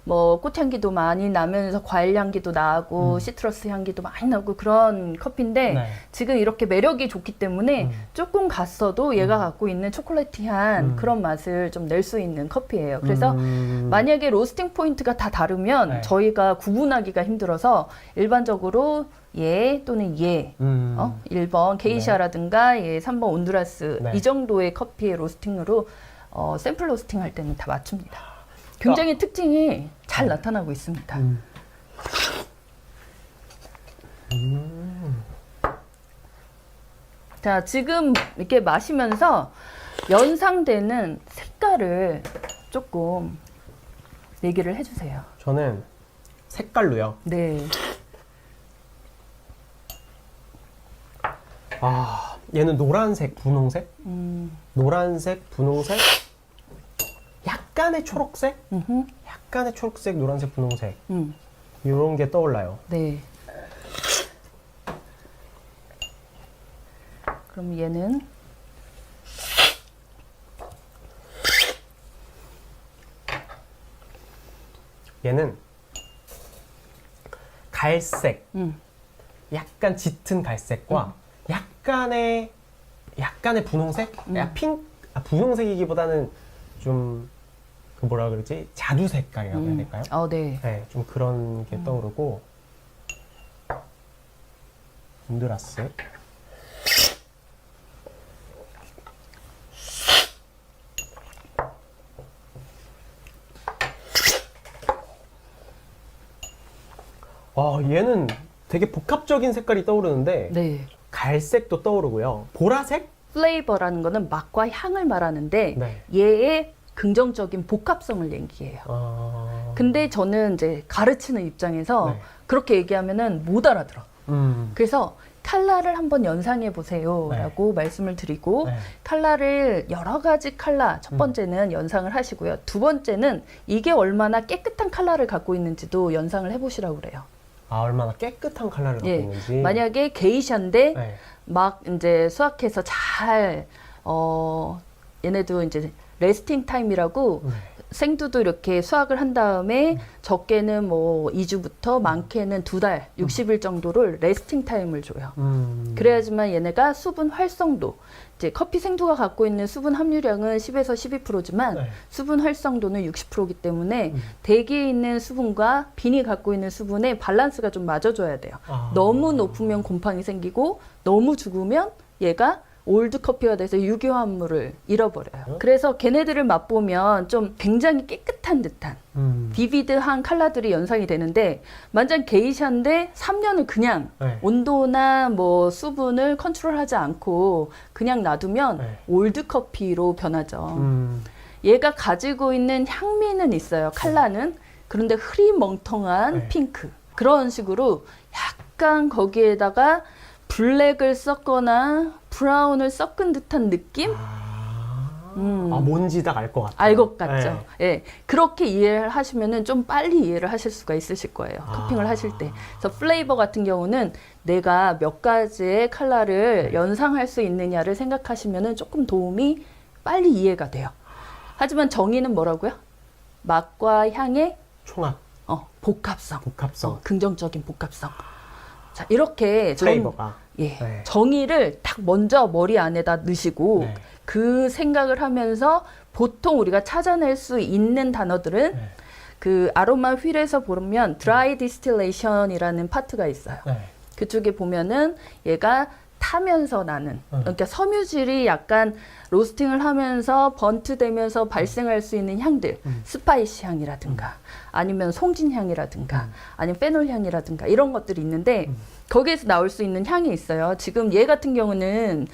뭐 꽃향기도 많이 나면서 과일 향기도 나고 시트러스 향기도 많이 나고 그런 커피인데 네. 지금 이렇게 매력이 좋기 때문에 조금 갔어도 얘가 갖고 있는 초콜릿한 그런 맛을 좀 낼 수 있는 커피예요. 그래서 만약에 로스팅 포인트가 다 다르면 네. 저희가 구분하기가 힘들어서 일반적으로 얘 또는 얘 1번 게이샤라든가 얘 3번 온두라스 네. 이 정도의 커피의 로스팅으로 샘플 로스팅 할 때는 다 맞춥니다. 굉장히 특징이 잘 나타나고 있습니다. 자, 지금 이렇게 마시면서 연상되는 색깔을 조금 얘기를 해주세요. 저는 색깔로요. 네. 얘는 노란색, 분홍색? 노란색, 분홍색? 약간의 초록색? 약간의 초록색, 노란색, 분홍색. 이런 게 떠올라요. 네. 그럼 얘는 얘는 갈색, 약간 짙은 갈색과 약간의 분홍색? 분홍색이기보다는 좀, 그 뭐라 그러지? 자두 색깔이라고 해야 될까요? 네. 네, 좀 그런 게 떠오르고. 온두라스. 얘는 되게 복합적인 색깔이 떠오르는데 네. 갈색도 떠오르고요. 보라색? 플레이버라는 거는 맛과 향을 말하는데 네. 얘의 긍정적인 복합성을 얘기해요. 근데 저는 이제 가르치는 입장에서 네. 그렇게 얘기하면은 못 알아들어. 음. 그래서 칼라를 한번 연상해 보세요 라고 말씀을 드리고 네. 칼라를 여러 가지 칼라 첫 번째는 연상을 하시고요. 두 번째는 이게 얼마나 깨끗한 칼라를 갖고 있는지도 연상을 해보시라고 그래요. 얼마나 깨끗한 컬러를 갖고 예. 있는지. 만약에 게이샤인데 네. 막 이제 수확해서 잘 얘네도 이제 레스팅 타임이라고 생두도 이렇게 수확을 한 다음에 적게는 뭐 2주부터 많게는 2달, 60일 정도를 레스팅 타임을 줘요. 그래야지만 얘네가 수분 활성도, 이제 커피 생두가 갖고 있는 수분 함유량은 10에서 12%지만 네. 수분 활성도는 60%이기 때문에 대기에 있는 수분과 빈이 갖고 있는 수분의 밸런스가 좀 맞아줘야 돼요. 너무 높으면 곰팡이 생기고 너무 죽으면 얘가 올드 커피가 돼서 유효함물을 잃어버려요. 그래서 걔네들을 맛보면 좀 굉장히 깨끗한 듯한 비비드한 컬러들이 연상이 되는데 만약 게이샤인데 3년을 그냥 네. 온도나 뭐 수분을 컨트롤하지 않고 그냥 놔두면 네. 올드 커피로 변하죠. 얘가 가지고 있는 향미는 있어요. 컬러는. 그런데 흐리멍텅한 네. 핑크. 그런 식으로 약간 거기에다가 블랙을 섞거나 브라운을 섞은 듯한 느낌? 뭔지 딱 알 것 같아요. 알 것 같죠. 네. 예. 그렇게 이해를 하시면은 좀 빨리 이해를 하실 수가 있으실 거예요. 커핑을 하실 때. 그래서 플레이버 같은 경우는 내가 몇 가지의 컬러를 연상할 수 있느냐를 생각하시면은 조금 도움이 빨리 이해가 돼요. 하지만 정의는 뭐라고요? 맛과 향의 총합. 복합성. 복합성. 긍정적인 복합성. 자, 이렇게 플레이버가. 네. 정의를 딱 먼저 머리 안에다 넣으시고 네. 그 생각을 하면서 보통 우리가 찾아낼 수 있는 단어들은 네. 그 아로마 휠에서 보면 드라이 디스틸레이션이라는 파트가 있어요. 네. 그쪽에 보면은 얘가 타면서 나는 그러니까 섬유질이 약간 로스팅을 하면서 번트되면서 발생할 수 있는 향들 스파이시 향이라든가 아니면 송진 향이라든가 아니면 페놀 향이라든가 이런 것들이 있는데 거기에서 나올 수 있는 향이 있어요. 지금 얘 같은 경우는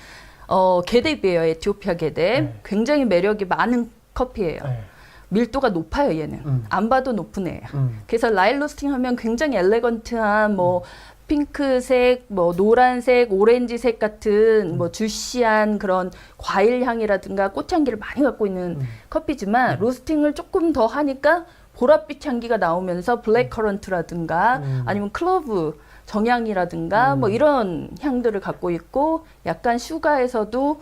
게뎁이에요. 에티오피아 게뎁. 네. 굉장히 매력이 많은 커피예요. 네. 밀도가 높아요, 얘는. 안 봐도 높은 애예요. 그래서 라일 로스팅 하면 굉장히 엘레건트한 뭐 핑크색, 뭐 노란색, 오렌지색 같은 뭐 주시한 그런 과일 향이라든가 꽃향기를 많이 갖고 있는 커피지만 로스팅을 조금 더 하니까 보랏빛 향기가 나오면서 블랙 커런트라든가 아니면 클로브 정향이라든가 뭐 이런 향들을 갖고 있고 약간 슈가에서도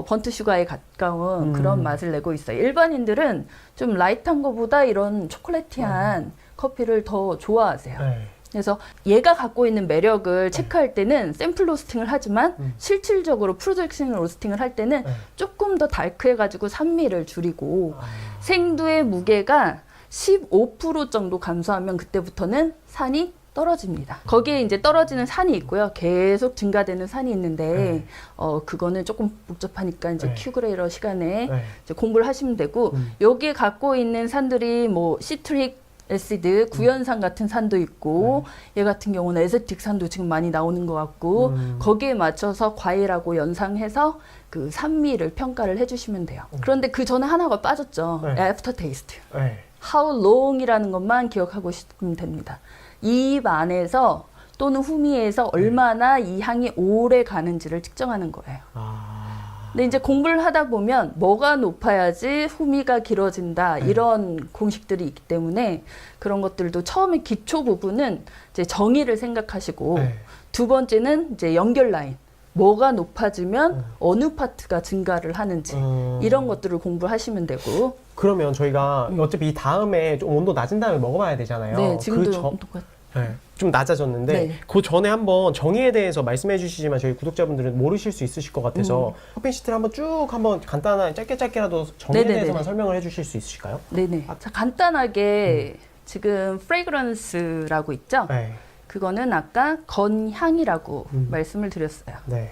번트 슈가에 가까운 그런 맛을 내고 있어요. 일반인들은 좀 라이트한 것보다 이런 초콜릿티한 커피를 더 좋아하세요. 네. 그래서 얘가 갖고 있는 매력을 체크할 때는 샘플 로스팅을 하지만 실질적으로 프로젝션 로스팅을 할 때는 조금 더 달크해가지고 산미를 줄이고 생두의 무게가 15% 정도 감소하면 그때부터는 산이 떨어집니다. 거기에 이제 떨어지는 산이 있고요. 계속 증가되는 산이 있는데 그거는 조금 복잡하니까 이제 큐그레이러 시간에 이제 공부를 하시면 되고 여기에 갖고 있는 산들이 뭐 시트릭 애시드, 구연산 같은 산도 있고 얘 같은 경우는 에세틱 산도 지금 많이 나오는 것 같고 거기에 맞춰서 과일하고 연상해서 그 산미를 평가를 해주시면 돼요. 그런데 그 전에 하나가 빠졌죠. 애프터 테이스트. How long이라는 것만 기억하고 있으면 됩니다. 입 안에서 또는 후미에서 얼마나 이 향이 오래 가는지를 측정하는 거예요. 근데 이제 공부를 하다 보면 뭐가 높아야지 후미가 길어진다 이런 공식들이 있기 때문에 그런 것들도 처음에 기초 부분은 이제 정의를 생각하시고 두 번째는 이제 연결 라인. 뭐가 높아지면 어느 파트가 증가를 하는지 이런 것들을 공부하시면 되고. 그러면 저희가 어차피 이 다음에 좀 온도 낮은 다음에 먹어봐야 되잖아요. 네, 지금도 똑같아요. 좀 낮아졌는데 그 전에 한번 정의에 대해서 말씀해 주시지만 저희 구독자분들은 모르실 수 있으실 것 같아서 커피시트를 한번 쭉 한번 간단하게 짧게라도 정의에 대해서만 설명을 해 주실 수 있으실까요? 네네. 자, 간단하게 지금 프레그런스라고 있죠? 그거는 아까 건향이라고 말씀을 드렸어요. 네.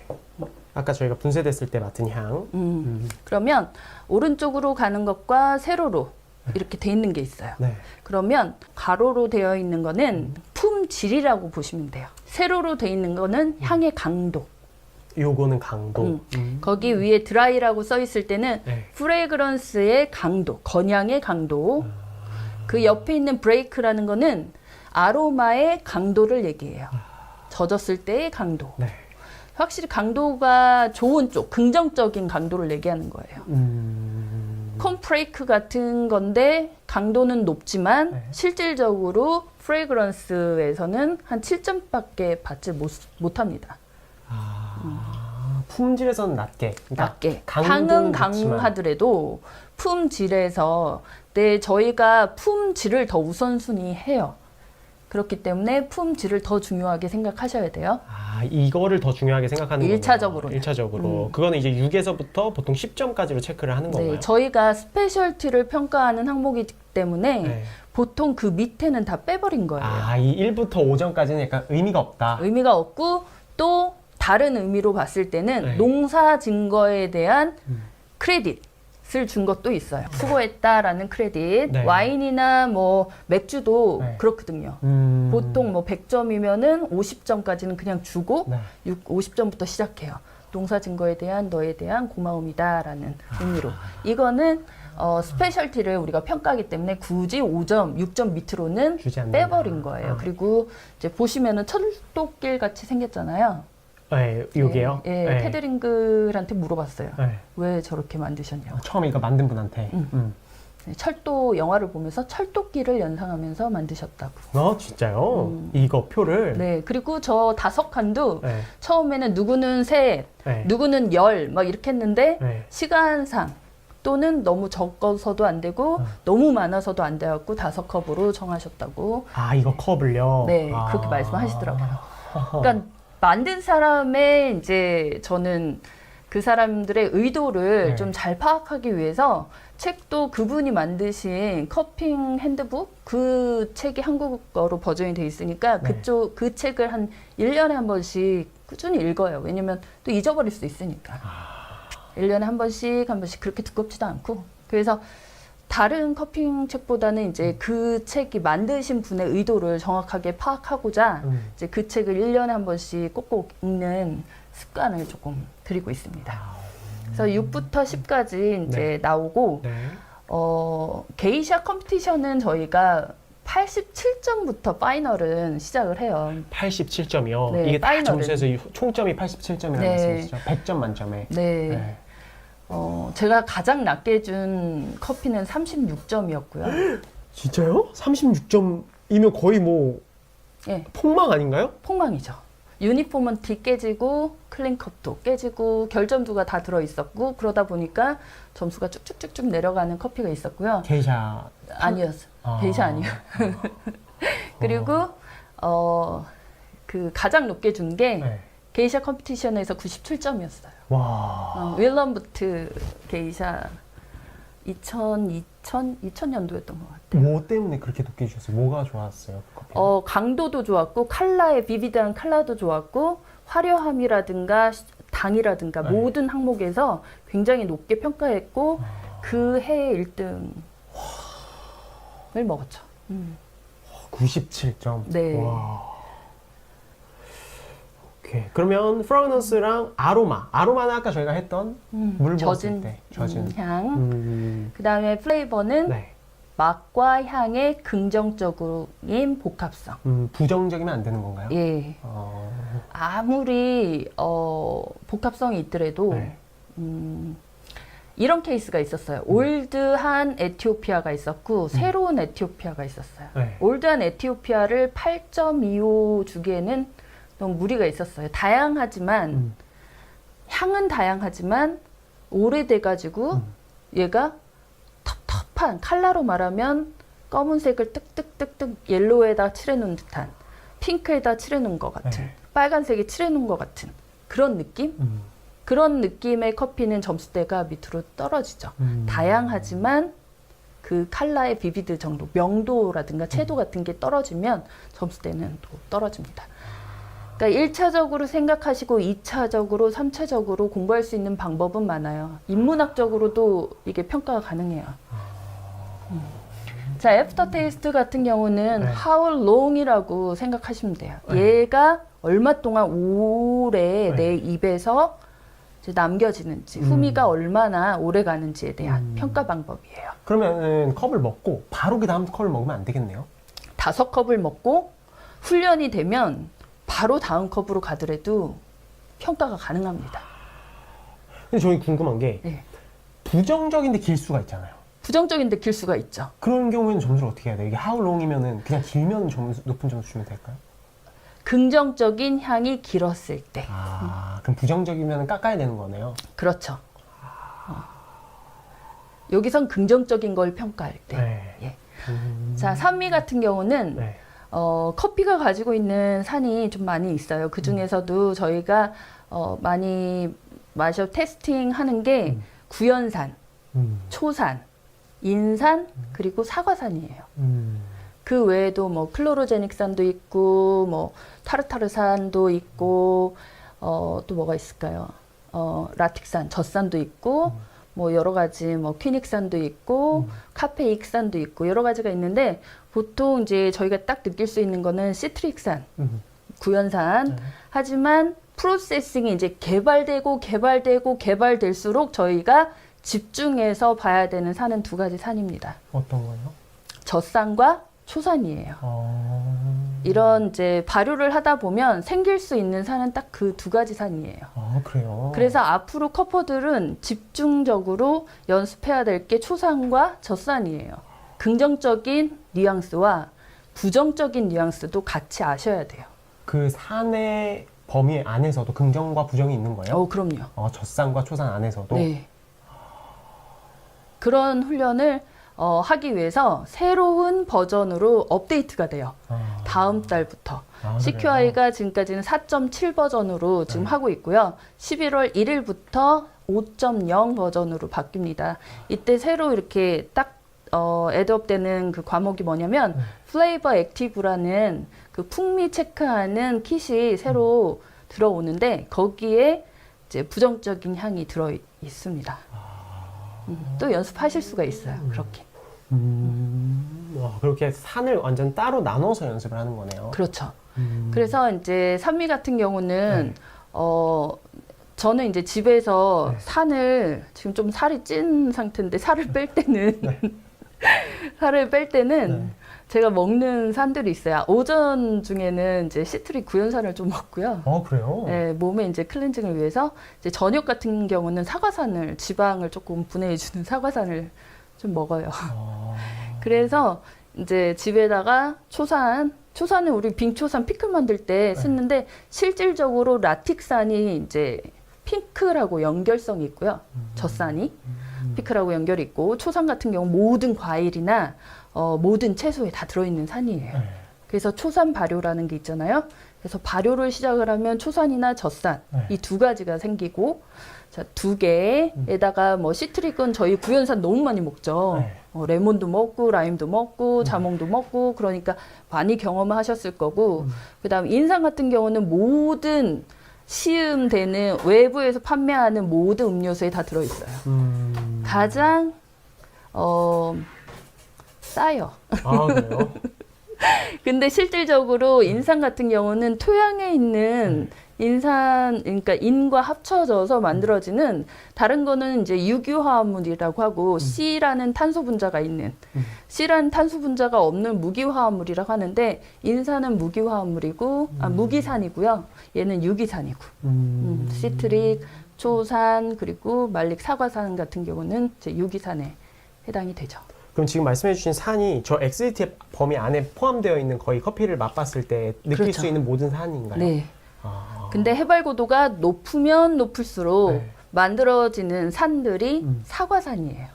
아까 저희가 분쇄됐을 때 맡은 향. 그러면 오른쪽으로 가는 것과 세로로 이렇게 돼 있는 게 있어요. 그러면 가로로 되어 있는 거는 품질이라고 보시면 돼요. 세로로 돼 있는 거는 향의 강도. 요거는 강도. 거기 위에 드라이라고 써 있을 때는 프레그런스의 강도, 건향의 강도. 그 옆에 있는 브레이크라는 거는 아로마의 강도를 얘기해요. 젖었을 때의 강도. 확실히 강도가 좋은 쪽, 긍정적인 강도를 얘기하는 거예요. 컴프레이크 같은 건데 강도는 높지만 실질적으로 프레그런스에서는 한 7점밖에 받지 못합니다. 품질에서는 낮게. 그러니까 낮게. 향은 강하더라도 품질에서 저희가 품질을 더 우선순위해요. 그렇기 때문에 품질을 더 중요하게 생각하셔야 돼요. 이거를 더 중요하게 생각하는 거예요. 1차적으로. 그거는 이제 6에서부터 보통 10점까지로 체크를 하는 건가요? 저희가 스페셜티를 평가하는 항목이기 때문에 보통 그 밑에는 다 빼버린 거예요. 이 1부터 5점까지는 약간 의미가 없다. 의미가 없고 또 다른 의미로 봤을 때는 농사 증거에 대한 크레딧을 준 것도 있어요. 수고했다라는 크레딧. 와인이나 뭐 맥주도 그렇거든요. 보통 뭐 100점이면은 50점까지는 그냥 주고 50점부터 시작해요. 농사 증거에 대한 너에 대한 고마움이다라는 의미로. 이거는 스페셜티를 우리가 평가하기 때문에 굳이 5점, 6점 밑으로는 주지 않는다. 빼버린 거예요. 그리고 이제 보시면은 철도길 같이 생겼잖아요. 네, 요게요? 예, 네. 테드링글한테 물어봤어요. 네. 왜 저렇게 만드셨냐고. 처음에 이거 만든 분한테. 네, 철도 영화를 보면서 철도길을 연상하면서 만드셨다고. 진짜요? 이거 표를? 네, 그리고 저 5칸도 네. 처음에는 누구는 셋, 네. 누구는 10, 막 이렇게 했는데 네. 시간상 또는 너무 적어서도 안 되고 너무 많아서도 안 돼갖고 5컵으로 정하셨다고. 아, 이거 컵을요? 네, 그렇게 말씀하시더라고요. 그러니까 만든 사람의 이제 저는 그 사람들의 의도를 네. 좀 잘 파악하기 위해서 책도 그분이 만드신 커핑 핸드북 그 책이 한국어로 버전이 돼 있으니까 네. 그 책을 한 1년에 한 번씩 꾸준히 읽어요. 왜냐면 또 잊어버릴 수 있으니까. 1년에 한 번씩 그렇게 두껍지도 않고. 그래서 다른 커핑 책보다는 이제 그 책이 만드신 분의 의도를 정확하게 파악하고자 이제 그 책을 1년에 한 번씩 꼭꼭 읽는 습관을 조금 들이고 있습니다. 그래서 6부터 10까지 이제 네. 나오고, 네. 게이샤 컴피티션은 저희가 87점부터 파이널은 시작을 해요. 87점이요? 네, 이게 다 파이널은. 점수에서 총점이 87점이라는 네. 말씀이시죠? 100점 만점에. 네. 네. 제가 가장 낮게 준 커피는 36점이었고요. 진짜요? 36점이면 거의 뭐 예, 폭망 아닌가요? 폭망이죠. 유니폼은 뒤 깨지고 클린컵도 깨지고 결점두가 다 들어있었고 그러다 보니까 점수가 쭉쭉쭉쭉 내려가는 커피가 있었고요. 게이샤 아니었어요. 게이샤 아니에요. 그리고 그 가장 높게 준 게 네. 게이샤 컴피티션에서 97점이었어요. 와. 윌럼부트 게이샤 2000년도였던 것 같아요. 뭐 때문에 그렇게 높게 주셨어요? 뭐가 좋았어요? 그 커피? 강도도 좋았고 칼라의 비비드한 칼라도 좋았고 화려함이라든가 당이라든가 네. 모든 항목에서 굉장히 높게 평가했고 그 해의 1등을 먹었죠. 97점. 네. 와. 오케이. 그러면 프라그넌스랑 아로마는 아까 저희가 했던 물 부었을 때 젖은 향. 그다음에 플레이버는 네. 맛과 향의 긍정적인 복합성. 부정적이면 안 되는 건가요? 예. 아무리 복합성이 있더라도 네. 이런 케이스가 있었어요. 올드한 에티오피아가 있었고 새로운 에티오피아가 있었어요. 네. 올드한 에티오피아를 8.25 주기에는 너무 무리가 있었어요. 다양하지만 향은 다양하지만 오래돼가지고 얘가 텁텁한 칼라로 말하면 검은색을 뜩뜩뜩뜩 옐로우에다 칠해놓은 듯한 핑크에다 칠해놓은 것 같은 네. 빨간색에 칠해놓은 것 같은 그런 느낌? 그런 느낌의 커피는 점수대가 밑으로 떨어지죠. 다양하지만 그 칼라의 비비드 정도, 명도라든가 채도 같은 게 떨어지면 점수대는 또 떨어집니다. 그러니까 1차적으로 생각하시고 2차적으로, 3차적으로 공부할 수 있는 방법은 많아요. 인문학적으로도 이게 평가가 가능해요. 자, 애프터 테이스트 같은 경우는 네. how long이라고 생각하시면 돼요. 얘가 얼마 동안 오래 내 입에서 이제 남겨지는지, 후미가 얼마나 오래 가는지에 대한 평가 방법이에요. 그러면은 컵을 먹고 바로 그 다음 컵을 먹으면 안 되겠네요? 5컵을 먹고 훈련이 되면 바로 다음 컵으로 가더라도 평가가 가능합니다. 근데 저희 궁금한 게 네. 부정적인데 길 수가 있잖아요. 부정적인데 길 수가 있죠. 그런 경우에는 점수를 어떻게 해야 돼요? 이게 how long이면은 그냥 길면 높은 점수 주면 될까요? 긍정적인 향이 길었을 때. 그럼 부정적이면 깎아야 되는 거네요. 그렇죠. 여기선 긍정적인 걸 평가할 때. 네. 예. 자, 산미 같은 경우는 네. 커피가 가지고 있는 산이 좀 많이 있어요. 그 중에서도 저희가 많이 테스팅 하는 게 구연산, 초산, 인산, 그리고 사과산이에요. 그 외에도 뭐 클로로제닉산도 있고, 뭐 타르타르산도 있고, 또 뭐가 있을까요? 라틱산, 젖산도 있고, 뭐 여러 가지 뭐 퀴닉산도 있고, 카페익산도 있고 여러 가지가 있는데 보통 이제 저희가 딱 느낄 수 있는 거는 시트릭산, 구연산. 하지만 프로세싱이 이제 개발될수록 저희가 집중해서 봐야 되는 산은 두 가지 산입니다. 어떤 거요? 젖산과 초산이에요. 이런 이제 발효를 하다 보면 생길 수 있는 산은 딱 그 두 가지 산이에요. 그래요? 그래서 앞으로 커퍼들은 집중적으로 연습해야 될 게 초산과 젖산이에요. 긍정적인 뉘앙스와 부정적인 뉘앙스도 같이 아셔야 돼요. 그 산의 범위 안에서도 긍정과 부정이 있는 거예요? 그럼요. 젖산과 초산 안에서도? 네. 그런 훈련을 하기 위해서 새로운 버전으로 업데이트가 돼요. 다음 달부터. CQI가 지금까지는 4.7 버전으로 지금 하고 있고요. 11월 1일부터 5.0 버전으로 바뀝니다. 이때 새로 이렇게 딱 애드업되는 그 과목이 뭐냐면 플레이버 액티브라는 그 풍미 체크하는 kit이 새로 들어오는데 거기에 이제 부정적인 향이 들어 있습니다. 또 연습하실 수가 있어요. 그렇게. 와, 그렇게 산을 완전 따로 나눠서 연습을 하는 거네요. 그렇죠. 그래서 이제 산미 같은 경우는 저는 이제 집에서 산을 지금 좀 살이 찐 상태인데 살을 뺄 때는 살을 뺄 때는 제가 먹는 산들이 있어요. 오전 중에는 이제 시트릭 구연산을 좀 먹고요. 그래요? 네, 몸에 이제 클렌징을 위해서 이제 저녁 같은 경우는 사과산을 지방을 조금 분해해주는 사과산을 좀 먹어요. 그래서 이제 집에다가 초산은 우리 빙초산 피클 만들 때 쓰는데 실질적으로 라틱산이 이제 핑크라고 연결성이 있고요. 젖산이 피클하고 연결이 있고 초산 같은 경우 모든 과일이나 모든 채소에 다 들어있는 산이에요. 그래서 초산 발효라는 게 있잖아요. 그래서 발효를 시작을 하면 초산이나 젖산 이 두 가지가 생기고 자, 두 개에다가 뭐 시트릭은 저희 구연산 너무 많이 먹죠. 레몬도 먹고 라임도 먹고 자몽도 먹고 그러니까 많이 경험하셨을 거고 그다음 인삼 같은 경우는 모든 시음되는 외부에서 판매하는 모든 음료수에 다 들어있어요. 가장 싸요. 그래요? 근데 실질적으로 인삼 같은 경우는 토양에 있는 인산, 그러니까 인과 합쳐져서 만들어지는 다른 거는 이제 유기화합물이라고 하고 C라는 탄소 분자가 있는 C라는 탄소 분자가 없는 무기화합물이라고 하는데 인산은 무기화합물이고 무기산이고요. 얘는 유기산이고 시트릭, 초산 그리고 말릭 사과산 같은 경우는 이제 유기산에 해당이 되죠. 그럼 지금 말씀해주신 산이 저 XDT 범위 안에 포함되어 있는 거의 커피를 맛봤을 때 느낄 그렇죠. 수 있는 모든 산인가요? 네. 근데 해발 고도가 높으면 높을수록 만들어지는 산들이 사과산이에요.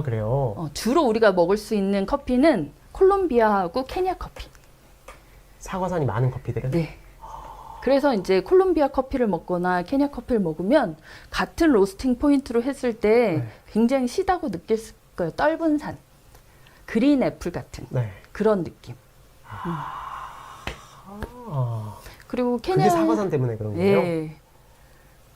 그래요? 주로 우리가 먹을 수 있는 커피는 콜롬비아하고 케냐 커피. 사과산이 많은 커피들은? 네. 그래서 이제 콜롬비아 커피를 먹거나 케냐 커피를 먹으면 같은 로스팅 포인트로 했을 때 굉장히 시다고 느낄 거예요. 떫은 산. 그린 애플 같은 그런 느낌. 그리고 케냐 그게 사과산 때문에 그런 거예요? 네.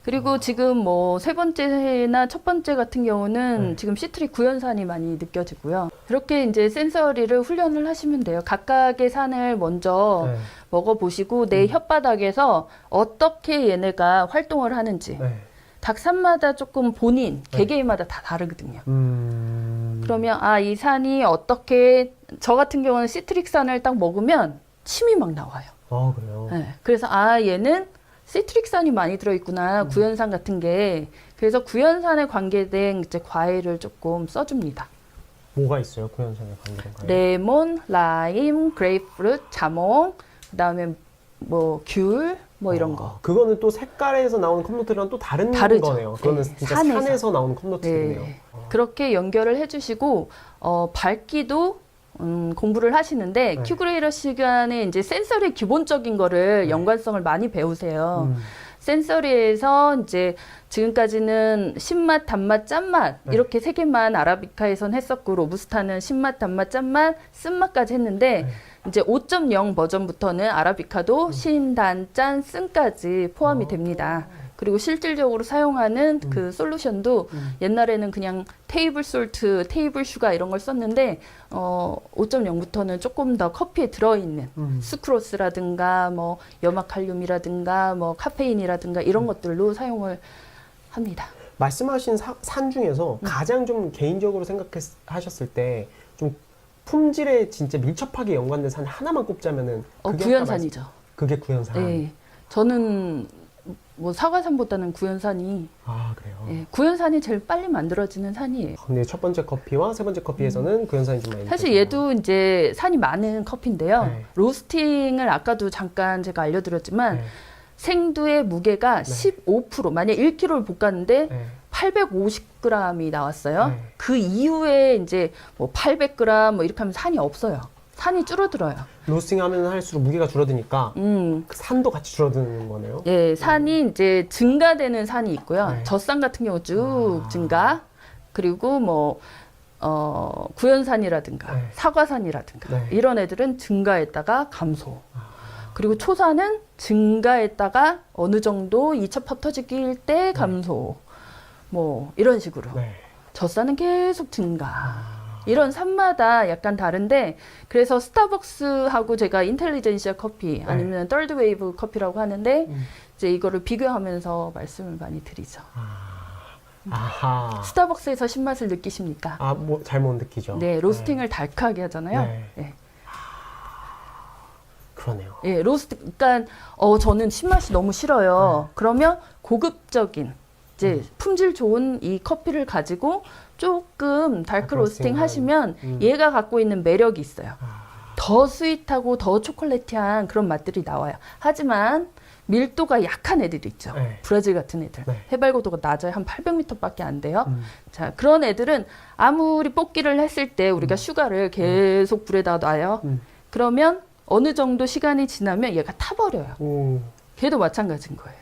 그리고 지금 뭐 세 번째나 첫 번째 같은 경우는 지금 시트릭 구연산이 많이 느껴지고요. 그렇게 이제 센서리를 훈련을 하시면 돼요. 각각의 산을 먼저 먹어보시고 내 혓바닥에서 어떻게 얘네가 활동을 하는지 각 산마다 조금 본인 개개인마다 다 다르거든요. 그러면 이 산이 어떻게 저 같은 경우는 시트릭 산을 딱 먹으면 침이 막 나와요. 그래요? 네. 그래서 얘는 시트릭산이 많이 들어있구나. 구연산 같은 게. 그래서 구연산에 관계된 이제 과일을 조금 써줍니다. 뭐가 있어요? 구연산에 관계된 과일? 레몬, 라임, 그레이프루트, 자몽, 그다음에 뭐 귤, 뭐 이런 거. 그거는 또 색깔에서 나오는 컵노트랑 또 다른 다르죠. 거네요. 그거는 진짜 산에서 나오는 컵노트네요. 그렇게 연결을 해주시고 밝기도 공부를 하시는데 큐그레이러 시간에 이제 센서리 기본적인 거를 연관성을 많이 배우세요. 센서리에서 이제 지금까지는 신맛, 단맛, 짠맛 이렇게 세 개만 아라비카에선 했었고 로부스타는 신맛, 단맛, 짠맛, 쓴맛까지 했는데 이제 5.0 버전부터는 아라비카도 신, 단, 짠, 쓴까지 포함이 됩니다. 그리고 실질적으로 사용하는 그 솔루션도 옛날에는 그냥 테이블 솔트, 테이블 슈가 이런 걸 썼는데 5.0부터는 조금 더 커피에 들어있는 수크로스라든가 뭐 염화칼륨이라든가 뭐 카페인이라든가 이런 것들로 사용을 합니다. 말씀하신 산 중에서 가장 좀 개인적으로 생각하셨을 때 좀 품질에 진짜 밀접하게 연관된 산 하나만 꼽자면은 그게 구연산이죠. 그게 구연산. 네, 저는 뭐 사과산보다는 구연산이 그래요. 예, 구연산이 제일 빨리 만들어지는 산이에요. 근데 첫 번째 커피와 세 번째 커피에서는 구연산이 좀 많이 사실 느껴지네요. 얘도 이제 산이 많은 커피인데요. 네. 로스팅을 아까도 잠깐 제가 알려드렸지만 네. 생두의 무게가 15%, 만약 1kg를 볶았는데 네. 850g이 나왔어요. 네. 그 이후에 이제 뭐 800g 뭐 이렇게 하면 산이 없어요. 산이 줄어들어요. 로스팅하면 할수록 무게가 줄어드니까 그 산도 같이 줄어드는 거네요. 예, 산이 이제 증가되는 산이 있고요. 네. 젖산 같은 경우 쭉 증가. 그리고 뭐 구연산이라든가 네. 사과산이라든가 네. 이런 애들은 증가했다가 감소. 그리고 초산은 증가했다가 어느 정도 2차 퍼터지기일 때 감소. 뭐 이런 식으로. 네. 젖산은 계속 증가. 이런 산마다 약간 다른데 그래서 스타벅스하고 제가 인텔리전시아 커피 아니면 떨드 웨이브 커피라고 하는데 이제 이거를 비교하면서 말씀을 많이 드리죠. 아하. 스타벅스에서 신맛을 느끼십니까? 뭐 잘 못 느끼죠. 네, 로스팅을 달크하게 하잖아요. 네. 네. 그러네요. 예, 그러니까 저는 신맛이 너무 싫어요. 그러면 고급적인 이제 품질 좋은 이 커피를 가지고 조금 달크 로스팅 하시면 얘가 갖고 있는 매력이 있어요. 더 스윗하고 더 초콜릿한 그런 맛들이 나와요. 하지만 밀도가 약한 애들이 있죠. 네. 브라질 같은 애들. 네. 해발고도가 낮아요. 한 800m밖에 안 돼요. 자, 그런 애들은 아무리 볶기를 했을 때 우리가 슈가를 계속 불에다 놔요. 그러면 어느 정도 시간이 지나면 얘가 타버려요. 걔도 마찬가지인 거예요.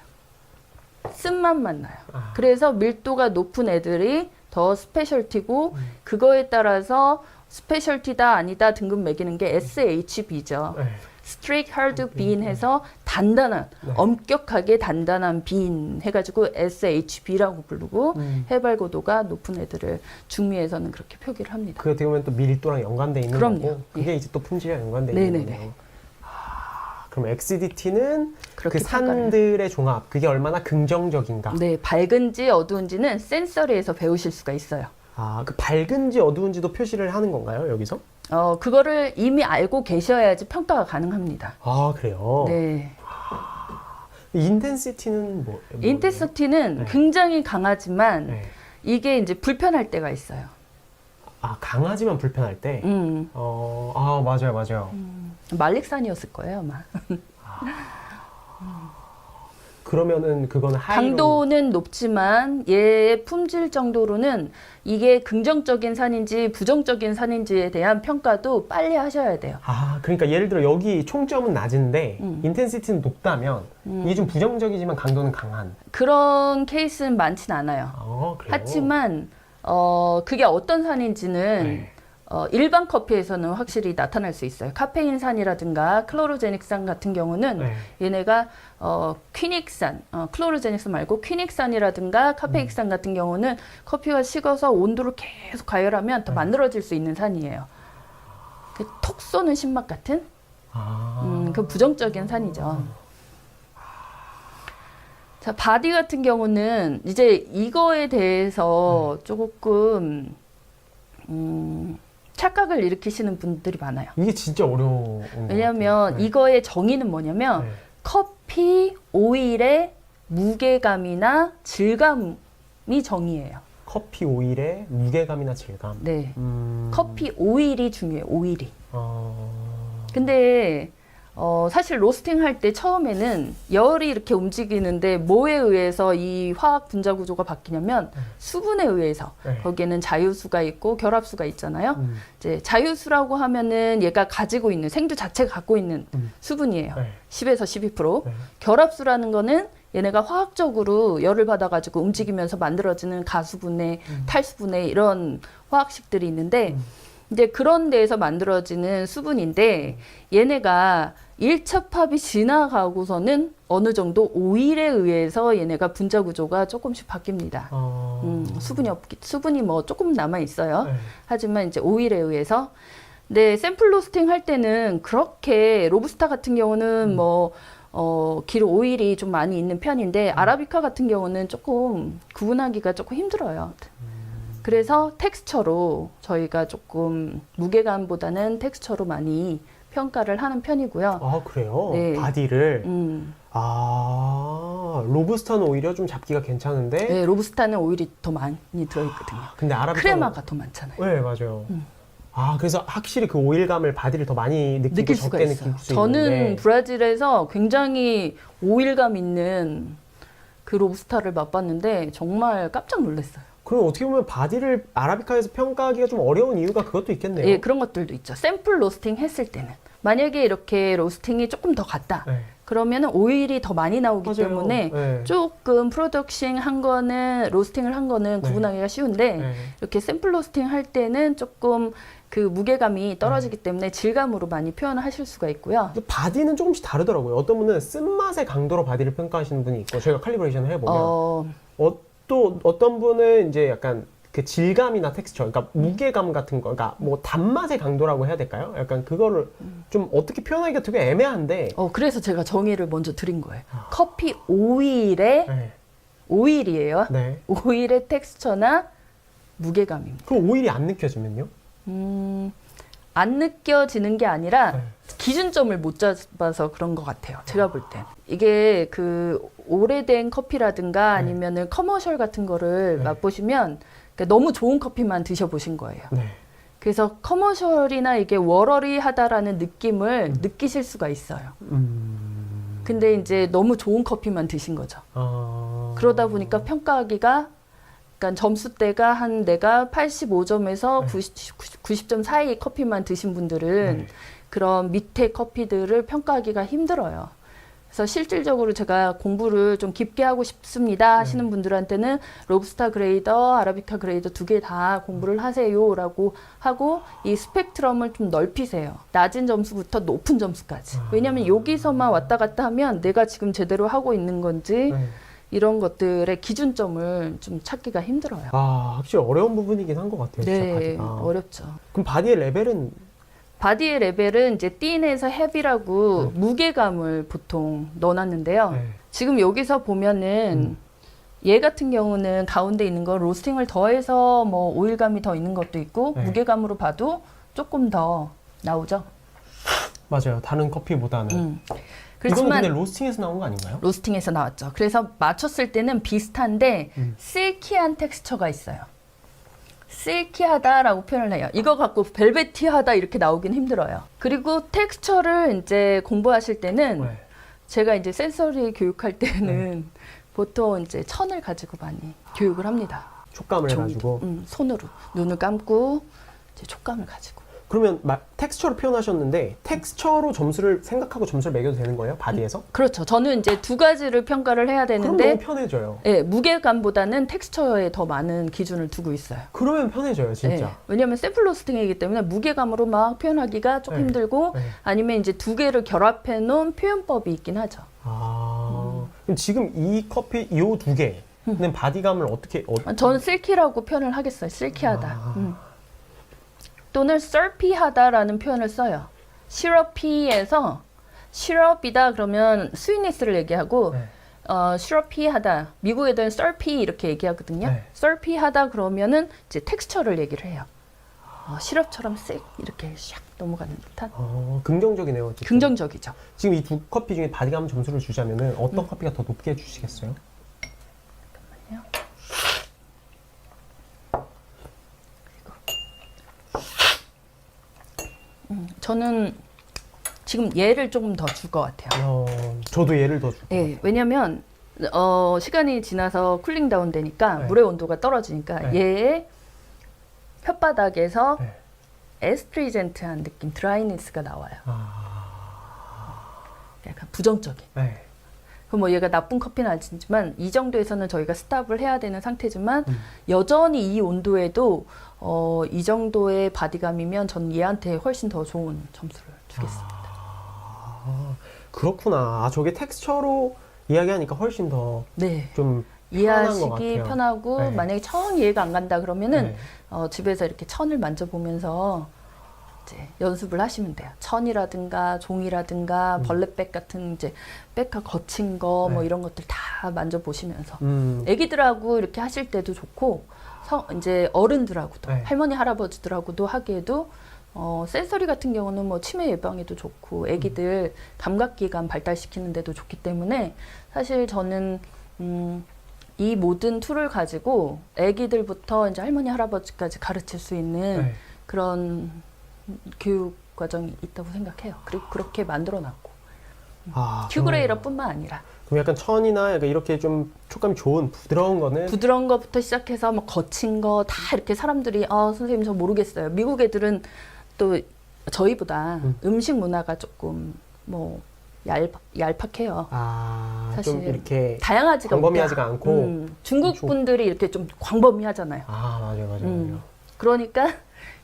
쓴맛만 나요. 그래서 밀도가 높은 애들이 더 스페셜티고 그거에 따라서 스페셜티다 아니다 등급 매기는 게 SHB죠. 네. Straight Hard Bean 해서 단단한, 엄격하게 단단한 빈 해가지고 SHB라고 부르고 해발고도가 높은 애들을 중미에서는 그렇게 표기를 합니다. 그게 어떻게 보면 또 밀도랑 연관돼 있는 그럼요. 거고 그게 예. 이제 또 품질이랑 연관돼 있는 네네네. 거네요. 그럼 XDT는 그렇게 그 산들의 종합, 그게 얼마나 긍정적인가? 네, 밝은지 어두운지는 센서리에서 배우실 수가 있어요. 그 밝은지 어두운지도 표시를 하는 건가요, 여기서? 그거를 이미 알고 계셔야지 평가가 가능합니다. 그래요? 네. 인텐시티는 인텐시티는 네. 굉장히 강하지만 네. 이게 이제 불편할 때가 있어요. 강하지만 불편할 때? 맞아요. 말릭산이었을 거예요, 아마. 그러면은 그거는 강도는 높지만 얘의 품질 정도로는 이게 긍정적인 산인지 부정적인 산인지에 대한 평가도 빨리 하셔야 돼요. 그러니까 예를 들어 여기 총점은 낮은데 인텐시티는 높다면 이게 좀 부정적이지만 강도는 강한. 그런 케이스는 많진 않아요. 그래요? 하지만 그게 어떤 산인지는 네. 일반 커피에서는 확실히 나타날 수 있어요. 카페인산이라든가 클로로제닉산 같은 경우는 네. 얘네가 퀴닉산, 클로로제닉산 말고 퀴닉산이라든가 카페익산 같은 경우는 커피가 식어서 온도를 계속 가열하면 더 만들어질 수 있는 산이에요. 톡 쏘는 신맛 같은 그 부정적인 산이죠. 자, 바디 같은 경우는 이제 이거에 대해서 조금 착각을 일으키시는 분들이 많아요. 이게 진짜 어려운 왜냐하면 이거의 정의는 뭐냐면 커피 오일의 무게감이나 질감이 정의예요. 커피 오일의 무게감이나 질감. 네. 커피 오일이 중요해요. 오일이. 어... 근데 사실 로스팅 할 때 처음에는 열이 이렇게 움직이는데 뭐에 의해서 이 화학 분자 구조가 바뀌냐면 수분에 의해서. 네. 거기에는 자유수가 있고 결합수가 있잖아요. 이제 자유수라고 하면은 얘가 가지고 있는 생두 자체가 갖고 있는 수분이에요. 네. 10에서 12%. 네. 결합수라는 거는 얘네가 화학적으로 열을 받아가지고 움직이면서 만들어지는 가수분해, 탈수분해 이런 화학식들이 있는데 이제 그런 데에서 만들어지는 수분인데 얘네가 1차 팝이 지나가고서는 어느 정도 오일에 의해서 얘네가 분자 구조가 조금씩 바뀝니다. 수분이 뭐 조금 남아 있어요. 네. 하지만 이제 오일에 의해서. 근데 샘플 로스팅 할 때는 그렇게 로부스타 같은 경우는 뭐 길 오일이 좀 많이 있는 편인데 아라비카 같은 경우는 조금 구분하기가 조금 힘들어요. 그래서 텍스처로 저희가 조금 무게감보다는 텍스처로 많이 평가를 하는 편이고요. 아, 그래요? 네. 바디를? 로부스타는 오히려 좀 잡기가 괜찮은데? 네, 로부스타는 오일이 더 많이 들어있거든요. 근데 아라비카는 크레마가 더 많잖아요. 네, 맞아요. 그래서 확실히 그 오일감을 바디를 더 많이 느끼고 느낄 수가 적게 있어요. 느낄 수 저는 있는데. 브라질에서 굉장히 오일감 있는 그 로부스타를 맛봤는데 정말 깜짝 놀랐어요. 그럼 어떻게 보면 바디를 아라비카에서 평가하기가 좀 어려운 이유가 그것도 있겠네요. 예, 그런 것들도 있죠. 샘플 로스팅 했을 때는. 만약에 이렇게 로스팅이 조금 더 갔다. 네. 그러면은 오일이 더 많이 나오기 맞아요. 때문에 네. 조금 프로덕싱 한 거는 로스팅을 한 거는 네. 구분하기가 쉬운데 네. 이렇게 샘플 로스팅 할 때는 조금 그 무게감이 떨어지기 때문에 질감으로 많이 표현을 하실 수가 있고요. 근데 바디는 조금씩 다르더라고요. 어떤 분은 쓴맛의 강도로 바디를 평가하시는 분이 있고, 저희가 칼리브레이션을 해보면 또 어떤 분은 이제 약간 그 질감이나 텍스처, 그러니까 무게감 같은 거, 그러니까 뭐 단맛의 강도라고 해야 될까요? 약간 그거를 좀 어떻게 표현하기가 되게 애매한데. 그래서 제가 정의를 먼저 드린 거예요. 커피 오일의 네. 오일이에요. 네. 오일의 텍스처나 무게감입니다. 그 오일이 안 느껴지면요? 안 느껴지는 게 아니라 네. 기준점을 못 잡아서 그런 것 같아요. 제가 볼 땐. 이게 그 오래된 커피라든가 아니면은 커머셜 같은 거를 네. 맛보시면 그러니까 너무 좋은 커피만 드셔보신 거예요. 네. 그래서 커머셜이나 이게 워러리하다라는 느낌을 느끼실 수가 있어요. 근데 이제 너무 좋은 커피만 드신 거죠. 그러다 보니까 평가하기가 그러니까 점수대가 한 내가 85점에서 90점 사이 커피만 드신 분들은 그런 밑에 커피들을 평가하기가 힘들어요. 그래서 실질적으로 제가 공부를 좀 깊게 하고 싶습니다 하시는 분들한테는 로부스타 그레이더, 아라비카 그레이더 두 개 다 공부를 하세요라고 하고 이 스펙트럼을 좀 넓히세요. 낮은 점수부터 높은 점수까지. 왜냐하면 여기서만 왔다 갔다 하면 내가 지금 제대로 하고 있는 건지 이런 것들의 기준점을 좀 찾기가 힘들어요. 확실히 어려운 부분이긴 한 것 같아요. 진짜 네, 바디가. 어렵죠. 그럼 바디의 레벨은? 바디의 레벨은 이제 틴에서 헤비라고 무게감을 보통 넣어놨는데요. 네. 지금 여기서 보면은 얘 같은 경우는 가운데 있는 건 로스팅을 더해서 뭐 오일감이 더 있는 것도 있고 무게감으로 봐도 조금 더 나오죠. 맞아요. 다른 커피보다는. 이거는 그렇지만 근데 로스팅에서 나온 거 아닌가요? 로스팅에서 나왔죠. 그래서 맞췄을 때는 비슷한데 실키한 텍스처가 있어요. 실키하다라고 표현을 해요. 이거 갖고 벨베티하다 이렇게 나오긴 힘들어요. 그리고 텍스처를 이제 공부하실 때는 제가 이제 센서리 교육할 때는 보통 이제 천을 가지고 많이 교육을 합니다. 촉감을 해가지고. 손으로 눈을 감고 이제 촉감을 가지고. 그러면 텍스처로 표현하셨는데 텍스처로 점수를 생각하고 점수를 매겨도 되는 거예요? 바디에서? 그렇죠. 저는 이제 두 가지를 평가를 해야 그럼 되는데 너무 편해져요. 네, 무게감보다는 텍스처에 더 많은 기준을 두고 있어요. 그러면 편해져요, 진짜. 네, 왜냐하면 샘플 로스팅이기 때문에 무게감으로 막 표현하기가 조금 힘들고 아니면 이제 두 개를 결합해 놓은 표현법이 있긴 하죠. 그럼 지금 이 커피, 이 두 개는 바디감을 어떻게? 저는 실키라고 표현을 하겠어요. 실키하다. 또는 서피하다라는 표현을 써요. 시럽피에서 시럽이다 그러면 스위니스를 얘기하고 시럽피하다. 미국 애들은 서피 이렇게 얘기하거든요. 서피하다 그러면은 이제 텍스처를 얘기를 해요. 시럽처럼 쓱 이렇게 샥 넘어가는 듯한. 긍정적이네요. 어쨌든. 긍정적이죠. 지금 이 두 커피 중에 바디감 점수를 주자면은 어떤 커피가 더 높게 해주시겠어요? 잠깐만요. 저는 지금 얘를 조금 더 줄 것 같아요. 저도 얘를 더 줄게요. 네, 왜냐면 시간이 지나서 쿨링 다운 되니까 물의 온도가 떨어지니까 얘의 혓바닥에서 에스트리젠트한 느낌, 드라이니스가 나와요. 약간 부정적인. 그럼 뭐 얘가 나쁜 커피는 아니지만 이 정도에서는 저희가 스탑을 해야 되는 상태지만 여전히 이 온도에도 이 정도의 바디감이면 전 얘한테 훨씬 더 좋은 점수를 주겠습니다. 그렇구나. 저게 텍스처로 이야기하니까 훨씬 더 좀 이해하시기 편하고 만약에 처음 이해가 안 간다 그러면은 집에서 이렇게 천을 만져보면서 이제 연습을 하시면 돼요. 천이라든가 종이라든가 벌레백 같은 이제 백과 거친 거 뭐 이런 것들 다 만져보시면서 애기들하고 이렇게 하실 때도 좋고 이제 어른들하고도 할머니 할아버지들하고도 하기에도 센서리 같은 경우는 뭐 치매 예방에도 좋고 애기들 감각기관 발달시키는 데도 좋기 때문에 사실 저는 이 모든 툴을 가지고 애기들부터 이제 할머니 할아버지까지 가르칠 수 있는 그런 교육 과정이 있다고 생각해요. 그리고 그렇게 만들어놨고 큐그레이러뿐만 아니라. 그럼 약간 천이나 약간 이렇게 좀 촉감이 좋은 부드러운 거는 부드러운 거부터 시작해서 뭐 거친 거 다 이렇게 사람들이 선생님 저 모르겠어요. 미국 애들은 또 저희보다 음식 문화가 조금 뭐 얄팍해요. 사실 좀 이렇게 다양하지가 광범위하지가 않고 중국 분들이 이렇게 좀 광범위하잖아요. 맞아요. 그러니까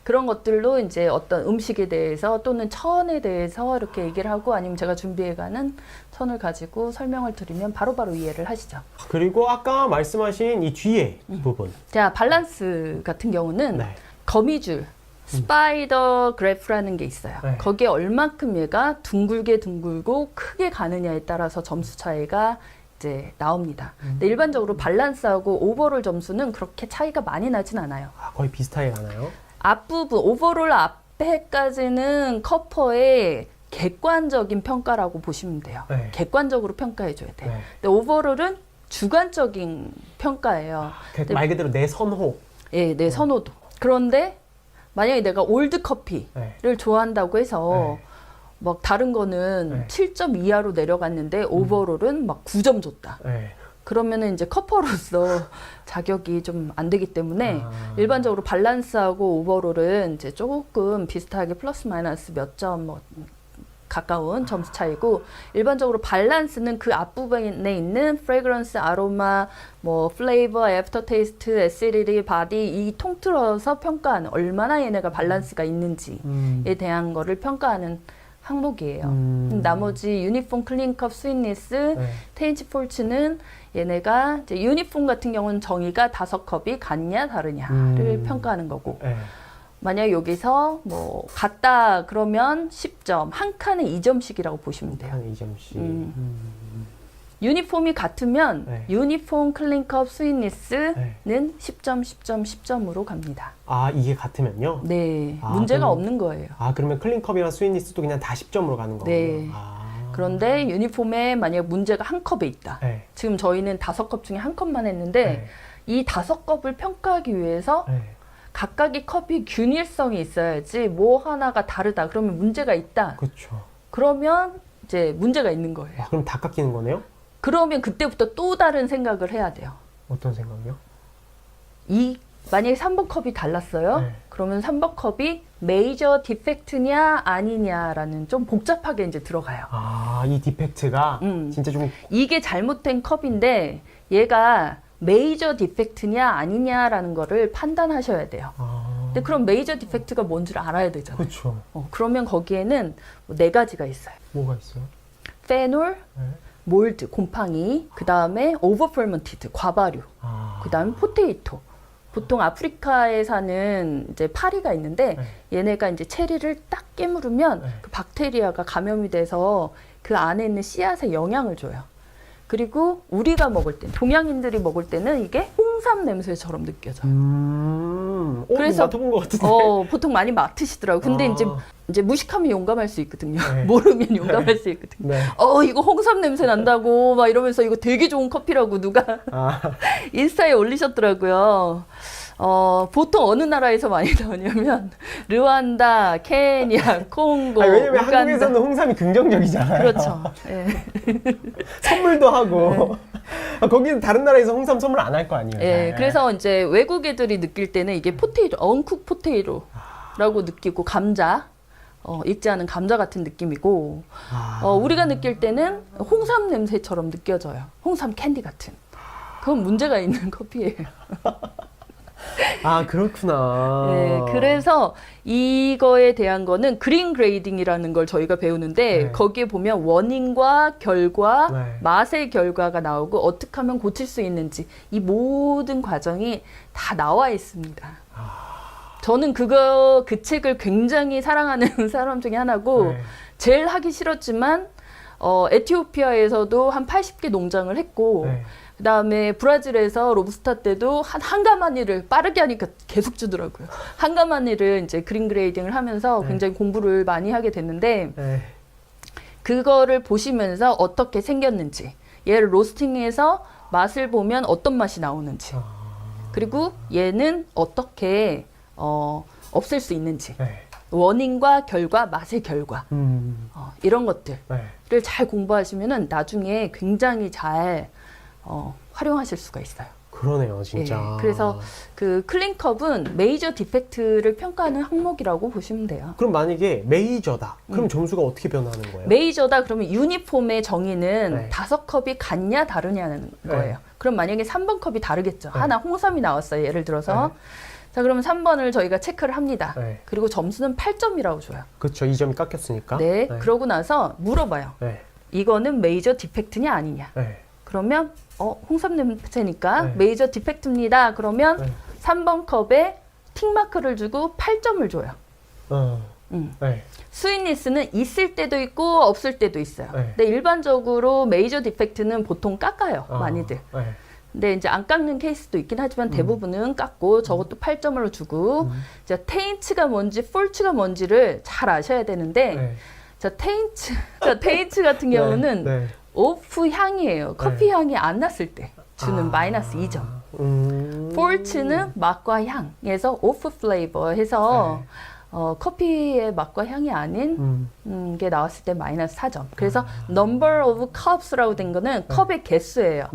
그런 것들로 이제 어떤 음식에 대해서 또는 천에 대해서 이렇게 얘기를 하고 아니면 제가 준비해가는 천을 가지고 설명을 드리면 바로바로 이해를 하시죠. 그리고 아까 말씀하신 이 뒤에 부분. 자, 밸런스 같은 경우는 거미줄, 스파이더 그래프라는 게 있어요. 거기에 얼만큼 얘가 둥글게 둥글고 크게 가느냐에 따라서 점수 차이가 이제 나옵니다. 근데 일반적으로 밸런스하고 오버롤 점수는 그렇게 차이가 많이 나진 않아요. 거의 비슷하게 가나요? 앞부분, 오버롤 앞에까지는 커퍼의 객관적인 평가라고 보시면 돼요. 객관적으로 평가해줘야 돼요. 근데 오버롤은 주관적인 평가예요. 말 그대로 내 선호. 내 선호도. 그런데 만약에 내가 올드 커피를 좋아한다고 해서 막 다른 거는 7점 이하로 내려갔는데 오버롤은 막 9점 줬다. 그러면은 이제 커퍼로서 자격이 좀 안 되기 때문에 일반적으로 밸런스하고 오버롤은 이제 조금 비슷하게 플러스 마이너스 몇 점 뭐 가까운 점수 차이고 일반적으로 밸런스는 그 앞부분에 있는 프레그런스, 아로마, 뭐 플레이버, 애프터 테이스트, 애시디티, 바디 이 통틀어서 평가하는 얼마나 얘네가 밸런스가 있는지에 대한 거를 평가하는 항목이에요. 나머지 유니폼, 클린컵, 스윗니스, 테인치 폴츠는 얘네가 이제 유니폼 같은 경우는 정의가 5컵이 같냐 다르냐를 평가하는 거고 만약 여기서 뭐 같다 그러면 10점, 한 칸에 2점씩이라고 보시면 돼요. 한 2점씩. 유니폼이 같으면 유니폼, 클린컵, 스윗니스는 10점, 10점, 10점으로 갑니다. 이게 같으면요? 네, 문제가 없는 거예요. 그러면 클린컵이랑 스윗니스도 그냥 다 10점으로 가는 거군요. 네. 그런데 유니폼에 만약 문제가 한 컵에 있다. 지금 저희는 5컵 중에 한 컵만 했는데 이 5컵을 평가하기 위해서 각각의 컵이 균일성이 있어야지 뭐 하나가 다르다. 그러면 문제가 있다. 그렇죠. 그러면 이제 문제가 있는 거예요. 그럼 다 깎이는 거네요? 그러면 그때부터 또 다른 생각을 해야 돼요. 어떤 생각이요? 만약에 3번 컵이 달랐어요. 그러면 3번 컵이 메이저 디펙트냐 아니냐라는 좀 복잡하게 이제 들어가요. 이 디펙트가 진짜 좀 이게 잘못된 컵인데 얘가 메이저 디펙트냐 아니냐라는 거를 판단하셔야 돼요. 근데 그럼 메이저 디펙트가 뭔지를 알아야 되잖아요. 그렇죠. 그러면 거기에는 4가지가 있어요. 뭐가 있어요? 페놀, 몰드, 곰팡이, 그 다음에 오버퍼먼티드, 과발유, 그 다음에 포테이토. 보통 아프리카에 사는 이제 파리가 있는데 얘네가 이제 체리를 딱 깨물으면 그 박테리아가 감염이 돼서 그 안에 있는 씨앗에 영향을 줘요. 그리고 우리가 먹을 때, 동양인들이 먹을 때는 이게 홍삼 냄새처럼 느껴져요. 그래서 맡아본 것 같은데. 보통 많이 맡으시더라고요. 근데 이제 무식하면 용감할 수 있거든요. 모르면 용감할 수 있거든요. 이거 홍삼 냄새 난다고 막 이러면서 이거 되게 좋은 커피라고 누가 인스타에 올리셨더라고요. 보통 어느 나라에서 많이 나오냐면 르완다, 케냐, 콩고, 왜냐면 우간다. 한국에서는 홍삼이 긍정적이잖아요. 그렇죠. 선물도 하고 거기는 다른 나라에서 홍삼 선물 안 할 거 아니에요. 그래서 이제 외국 애들이 느낄 때는 이게 포테이토, 언쿡 포테이토라고 느끼고 감자, 익지 않은 감자 같은 느낌이고 우리가 느낄 때는 홍삼 냄새처럼 느껴져요. 홍삼 캔디 같은. 그건 문제가 있는 커피예요. 그렇구나. 그래서 이거에 대한 거는 그린 그레이딩이라는 걸 저희가 배우는데 거기에 보면 원인과 결과, 맛의 결과가 나오고 어떻게 하면 고칠 수 있는지 이 모든 과정이 다 나와 있습니다. 저는 그 책을 굉장히 사랑하는 사람 중에 하나고 네. 제일 하기 싫었지만 에티오피아에서도 한 80개 농장을 했고 네. 그다음에 브라질에서 로부스타 때도 한 가마니를 빠르게 하니까 계속 주더라고요. 한 가마니를 이제 그린 그레이딩을 하면서 네. 굉장히 공부를 많이 하게 됐는데 네. 그거를 보시면서 어떻게 생겼는지 얘를 로스팅해서 맛을 보면 어떤 맛이 나오는지 그리고 얘는 어떻게 없앨 수 있는지 네. 원인과 결과, 맛의 결과 이런 것들을 네. 잘 공부하시면은 나중에 굉장히 잘 활용하실 수가 있어요. 그러네요, 진짜. 예, 그래서 그 클린컵은 메이저 디펙트를 평가하는 항목이라고 보시면 돼요. 그럼 만약에 메이저다. 그럼 점수가 어떻게 변하는 거예요? 메이저다 그러면 유니폼의 정의는 네. 5컵이 같냐 다르냐는 거예요. 네. 그럼 만약에 3번 컵이 다르겠죠. 네. 하나 홍삼이 나왔어요. 예를 들어서. 네. 자, 그러면 3번을 저희가 체크를 합니다. 네. 그리고 점수는 8점이라고 줘요. 그렇죠. 2점이 깎였으니까. 네. 그러고 나서 물어봐요. 네. 이거는 메이저 디펙트냐 아니냐. 네. 그러면 홍삼 냄새니까 네. 메이저 디펙트입니다. 그러면 네. 3번 컵에 틱마크를 주고 8점을 줘요. 네. 스윗니스는 있을 때도 있고 없을 때도 있어요. 네. 근데 일반적으로 메이저 디펙트는 보통 깎아요. 많이들. 네. 근데 이제 안 깎는 케이스도 있긴 하지만 대부분은 깎고 저것도 8점으로 주고 이제 테인츠가 뭔지 폴츠가 뭔지를 잘 아셔야 되는데 네. 자 테인츠 같은 경우는 네. 오프 향이에요. 커피 향이 안 났을 때 주는 마이너스 2점. 폴츠는 맛과 향에서 오프 플레이버 해서 커피의 맛과 향이 아닌 게 나왔을 때 마이너스 4점. 그래서 number of cups라고 된 거는 컵의 개수예요.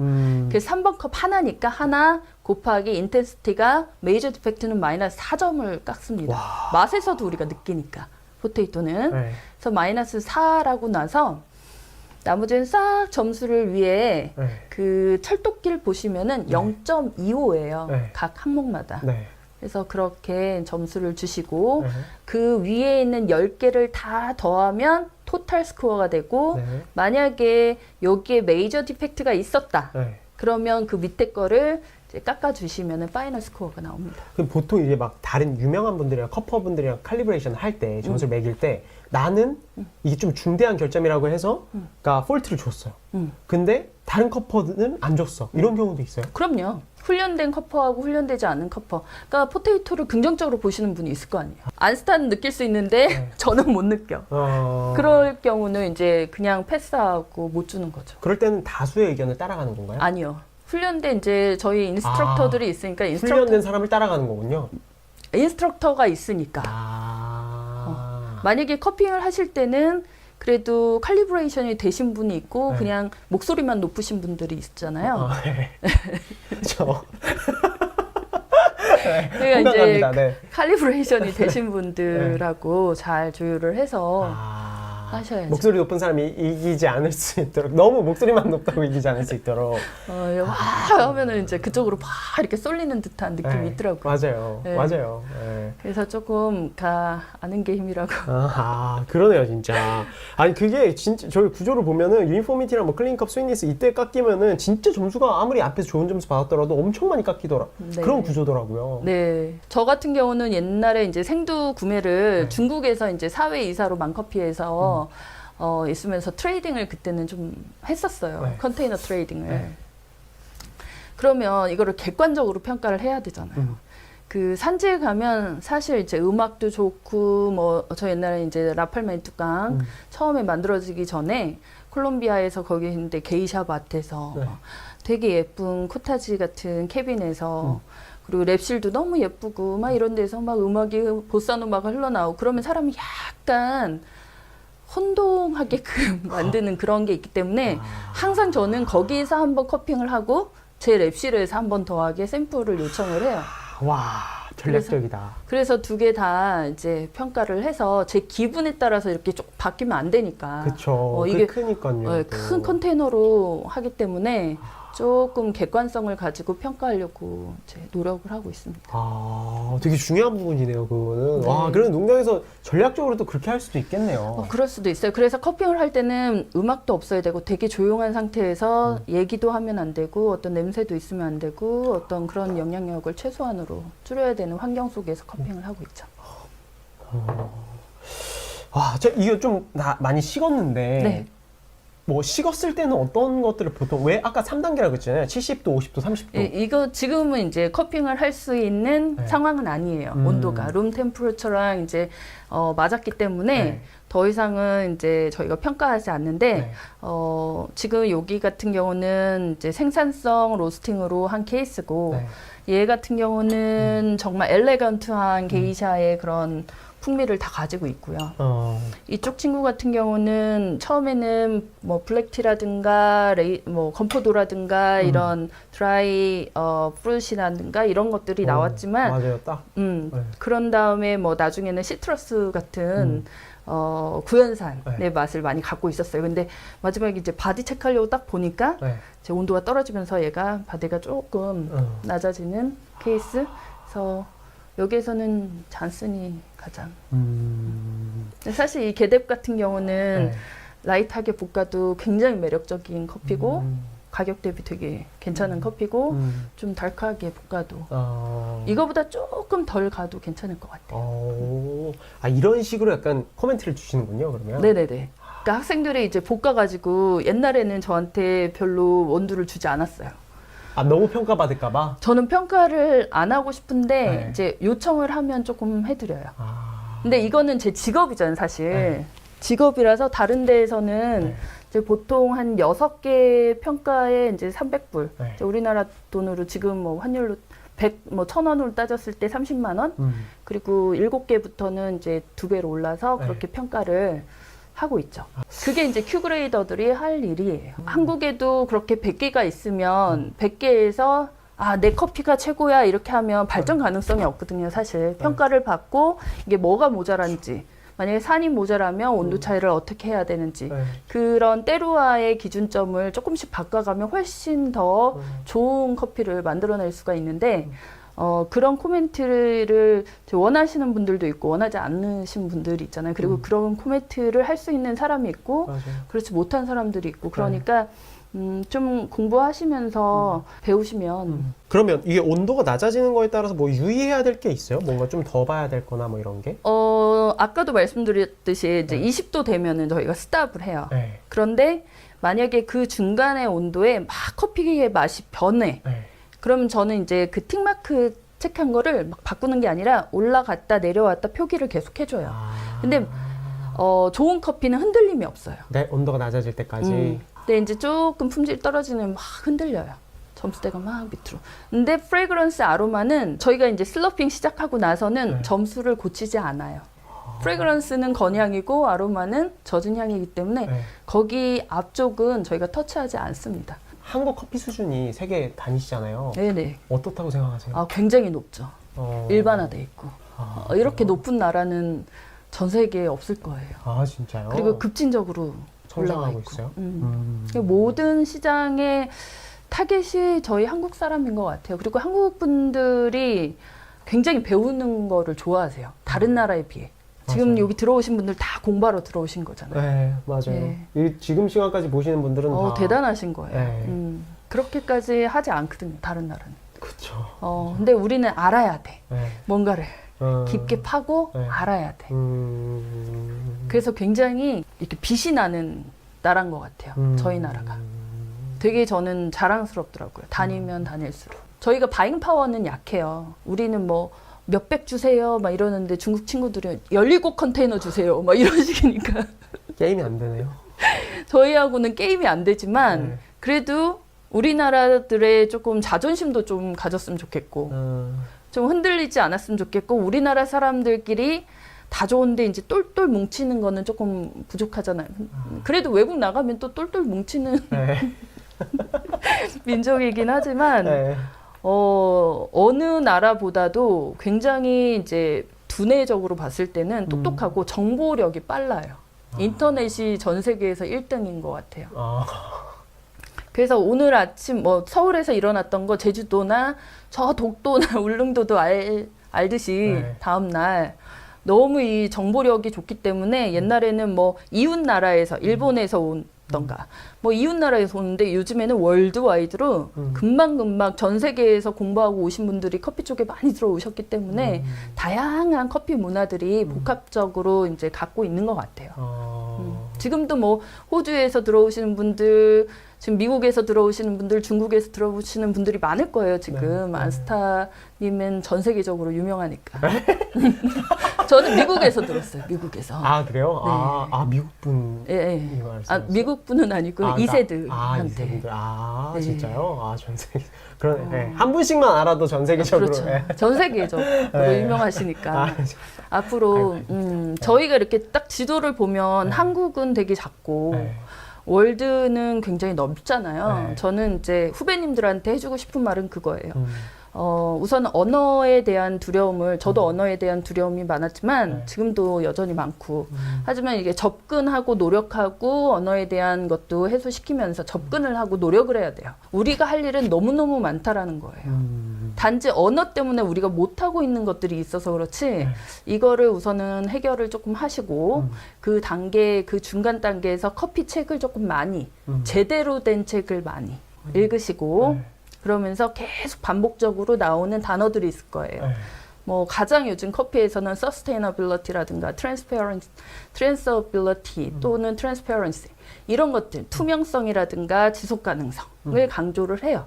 그래서 3번 컵 하나니까 하나 곱하기 인텐시티가 메이저 디펙트는 마이너스 4점을 깎습니다. 와. 맛에서도 우리가 느끼니까 포테이토는. 네. 그래서 마이너스 4라고 나서 나머지는 싹 점수를 위해 네. 그 철도길 보시면은 0.25예요. 네. 각 항목마다. 네. 그래서 그렇게 점수를 주시고 네. 그 위에 있는 10개를 다 더하면 토탈 스코어가 되고 네. 만약에 여기에 메이저 디펙트가 있었다. 네. 그러면 그 밑에 거를 이제 깎아주시면 파이널 스코어가 나옵니다. 그럼 보통 이제 막 다른 유명한 분들이랑 커퍼분들이랑 칼리브레이션 할 때 점수를 매길 때 나는 이게 좀 중대한 결점이라고 해서 그러니까 폴트를 줬어요. 근데 다른 커퍼는 안 줬어. 이런 경우도 있어요? 그럼요. 훈련된 커퍼하고 훈련되지 않은 커퍼. 그러니까 포테이토를 긍정적으로 보시는 분이 있을 거 아니에요. 안스타는 느낄 수 있는데 네. 저는 못 느껴. 그럴 경우는 이제 그냥 패스하고 못 주는 거죠. 그럴 때는 다수의 의견을 따라가는 건가요? 아니요. 훈련된 이제 저희 인스트럭터들이 있으니까 훈련된 사람을 따라가는 거군요. 인스트럭터가 있으니까. 만약에 커핑을 하실 때는 그래도 칼리브레이션이 되신 분이 있고 네. 그냥 목소리만 높으신 분들이 있잖아요. 네. 그렇죠. 그러니까 이제 공감합니다. 네. 칼리브레이션이 되신 분들하고 잘 조율을 해서 하셔야죠. 목소리 높은 사람이 이기지 않을 수 있도록 너무 목소리만 높다고 이기지 않을 수 있도록 와 하면은 이제 그쪽으로 막 이렇게 쏠리는 듯한 느낌이 네. 있더라고요. 맞아요. 네. 맞아요. 네. 그래서 조금 아는 게 힘이라고. 그러네요, 진짜. 아니, 그게 진짜 저희 구조를 보면은 유니포미티랑 뭐 클린컵, 스윗니스 이때 깎이면은 진짜 점수가 아무리 앞에서 좋은 점수 받았더라도 엄청 많이 깎이더라. 네. 그런 구조더라고요. 네. 저 같은 경우는 옛날에 이제 생두 구매를 네. 중국에서 이제 사회 이사로 망커피에서 있으면서 트레이딩을 그때는 좀 했었어요. 네. 컨테이너 트레이딩을. 네. 그러면 이거를 객관적으로 평가를 해야 되잖아요. 그 산지에 가면 사실 이제 음악도 좋고 뭐 저 옛날에 이제 라팔마니 뚜껑 처음에 만들어지기 전에 콜롬비아에서 거기 있는데 게이샤 밭에서 네. 되게 예쁜 코타지 같은 캐빈에서 그리고 랩실도 너무 예쁘고 막 이런 데서 막 음악이 보사노바가 흘러나오고 그러면 사람이 약간 혼동하게끔 만드는 그런 게 있기 때문에 항상 저는 거기에서 한번 커핑을 하고 제 랩실에서 한 번 더하게 샘플을 요청을 해요. 와, 전략적이다. 그래서 두 개 다 이제 평가를 해서 제 기분에 따라서 이렇게 좀 바뀌면 안 되니까. 그쵸. 이게 크니까요. 큰 컨테이너로 하기 때문에 조금 객관성을 가지고 평가하려고 이제 노력을 하고 있습니다. 아, 되게 중요한 부분이네요, 그거는. 네. 와, 그런 농장에서 전략적으로도 그렇게 할 수도 있겠네요. 그럴 수도 있어요. 그래서 커핑을 할 때는 음악도 없어야 되고 되게 조용한 상태에서 얘기도 하면 안 되고 어떤 냄새도 있으면 안 되고 어떤 그런 영향력을 최소한으로 줄여야 되는 환경 속에서 커핑을 하고 있죠. 와, 이거 좀 많이 식었는데. 네. 뭐 식었을 때는 어떤 것들을 보통 왜 아까 3단계라고 했잖아요. 70도, 50도, 30도. 이거 지금은 이제 커핑을 할 수 있는 네. 상황은 아니에요. 온도가 룸 템퍼러처랑 이제 맞았기 때문에 네. 더 이상은 이제 저희가 평가하지 않는데 네. 지금 여기 같은 경우는 이제 생산성 로스팅으로 한 케이스고 네. 얘 같은 경우는 정말 엘레건트한 게이샤의 그런 풍미를 다 가지고 있고요. 이쪽 친구 같은 경우는 처음에는 뭐 블랙티라든가 뭐 건포도라든가 이런 드라이 프루시라든가 이런 것들이 나왔지만 맞아요, 딱. 네. 그런 다음에 뭐 나중에는 시트러스 같은 구연산의 네. 맛을 많이 갖고 있었어요. 근데 마지막에 이제 바디 체크하려고 딱 보니까 네. 이제 온도가 떨어지면서 얘가 바디가 조금 낮아지는 케이스. 그래서 여기에서는 잔슨이 가장. 근데 사실 이 게뎁 같은 경우는 네. 라이트하게 볶아도 굉장히 매력적인 커피고 가격 대비 되게 괜찮은 커피고 좀 달크하게 볶아도 이거보다 조금 덜 가도 괜찮을 것 같아요. 아, 이런 식으로 약간 코멘트를 주시는군요, 그러면. 네네네. 그러니까 학생들이 이제 볶아가지고 옛날에는 저한테 별로 원두를 주지 않았어요. 아, 너무 평가받을까봐? 저는 평가를 안 하고 싶은데 네. 이제 요청을 하면 조금 해드려요. 아. 근데 이거는 제 직업이잖아요, 사실. 네. 직업이라서 다른 데에서는 네. 이제 보통 한 6개 평가에 이제 300불. 네. 이제 우리나라 돈으로 지금 뭐 환율로 1,000원으로 따졌을 때 30만 원. 그리고 7개부터는 이제 2배로 올라서 그렇게 평가를 하고 있죠. 그게 이제 큐그레이더들이 할 일이에요. 한국에도 그렇게 100개가 있으면 100개에서 아, 내 커피가 최고야 이렇게 하면 발전 가능성이 없거든요, 사실. 평가를 받고 이게 뭐가 모자란지, 만약에 산이 모자라면 온도 차이를 어떻게 해야 되는지 그런 때루아의 기준점을 조금씩 바꿔가면 훨씬 더 좋은 커피를 만들어낼 수가 있는데 그런 코멘트를 원하시는 분들도 있고 원하지 않으신 분들이 있잖아요. 그리고 그런 코멘트를 할 수 있는 사람이 있고 맞아요. 그렇지 못한 사람들이 있고 그러니까 좀 공부하시면서 배우시면 그러면 이게 온도가 낮아지는 거에 따라서 뭐 유의해야 될 게 있어요? 뭔가 좀 더 봐야 될 거나 뭐 이런 게? 아까도 말씀드렸듯이 이제 20도 되면은 저희가 스탑을 해요. 네. 그런데 만약에 그 중간의 온도에 막 커피의 맛이 변해. 네. 그러면 저는 이제 그 틱마크 체크한 거를 막 바꾸는 게 아니라 올라갔다 내려왔다 표기를 계속 해줘요. 근데 좋은 커피는 흔들림이 없어요. 네, 온도가 낮아질 때까지. 근데 이제 조금 품질 떨어지면 막 흔들려요. 점수대가 막 밑으로. 근데 프레그런스 아로마는 저희가 이제 슬러핑 시작하고 나서는 점수를 고치지 않아요. 프레그런스는 건향이고 아로마는 젖은 향이기 때문에 거기 앞쪽은 저희가 터치하지 않습니다. 한국 커피 수준이 세계 다니시잖아요. 네네. 어떻다고 생각하세요? 아, 굉장히 높죠. 일반화돼 있고. 이렇게 높은 나라는 전 세계에 없을 거예요. 아, 진짜요? 그리고 급진적으로 올라가 성장하고 있고. 있어요? 모든 시장의 타겟이 저희 한국 사람인 것 같아요. 그리고 한국 분들이 굉장히 배우는 거를 좋아하세요. 다른 나라에 비해. 지금 맞아요. 여기 들어오신 분들 다 공부하러 들어오신 거잖아요. 네, 맞아요. 이 지금 시간까지 보시는 분들은 다 대단하신 거예요. 네. 그렇게까지 하지 않거든요. 다른 나라는. 그렇죠. 근데 우리는 알아야 돼. 네. 뭔가를 깊게 파고 알아야 돼. 그래서 굉장히 이렇게 빛이 나는 나라인 것 같아요. 저희 나라가. 되게 저는 자랑스럽더라고요. 다니면 다닐수록. 저희가 바잉 파워는 약해요. 우리는 뭐 몇백 주세요 막 이러는데 중국 친구들은 17컨테이너 주세요 막 이런 식이니까 게임이 안 되네요. 저희하고는 게임이 안 되지만 그래도 우리나라들의 조금 자존심도 좀 가졌으면 좋겠고 좀 흔들리지 않았으면 좋겠고 우리나라 사람들끼리 다 좋은데 이제 똘똘 뭉치는 거는 조금 부족하잖아요. 그래도 외국 나가면 또 똘똘 뭉치는 민족이긴 하지만 어느 나라보다도 굉장히 이제 두뇌적으로 봤을 때는 똑똑하고 정보력이 빨라요. 인터넷이 전 세계에서 1등인 것 같아요. 그래서 오늘 아침 뭐 서울에서 일어났던 거 제주도나 저 독도나 울릉도도 알듯이 다음 날 너무 이 정보력이 좋기 때문에 옛날에는 뭐 이웃 나라에서 일본에서 온던가 뭐 이웃 나라에서 오는데 요즘에는 월드와이드로 금방금방 전 세계에서 공부하고 오신 분들이 커피 쪽에 많이 들어오셨기 때문에 다양한 커피 문화들이 복합적으로 이제 갖고 있는 것 같아요. 지금도 뭐 호주에서 들어오시는 분들, 지금 미국에서 들어오시는 분들, 중국에서 들어오시는 분들이 많을 거예요. 지금 안스타님은 전 세계적으로 유명하니까. 저는 미국에서 들었어요. 미국에서. 아 그래요? 네. 미국 분. 예. 미국 분은 아니고 이세들한테. 이세들. 네. 진짜요? 전 세계. 그러네. 한 분씩만 알아도 전 세계적으로. 그렇죠. 전 세계적으로 유명하시니까. 앞으로 저희가 이렇게 딱 지도를 보면 한국은 되게 작고. 월드는 굉장히 넓잖아요. 저는 이제 후배님들한테 해주고 싶은 말은 그거예요. 우선 언어에 대한 두려움을, 저도 언어에 대한 두려움이 많았지만 지금도 여전히 많고 하지만 이게 접근하고 노력하고 언어에 대한 것도 해소시키면서 접근을 하고 노력을 해야 돼요. 우리가 할 일은 너무너무 많다라는 거예요. 단지 언어 때문에 우리가 못하고 있는 것들이 있어서 그렇지 이거를 우선은 해결을 조금 하시고 그 단계, 그 중간 단계에서 커피 책을 조금 많이 제대로 된 책을 많이 읽으시고 그러면서 계속 반복적으로 나오는 단어들이 있을 거예요. 뭐 가장 요즘 커피에서는 sustainability라든가 traceability 또는 transparency 이런 것들, 투명성이라든가 지속 가능성을 강조를 해요.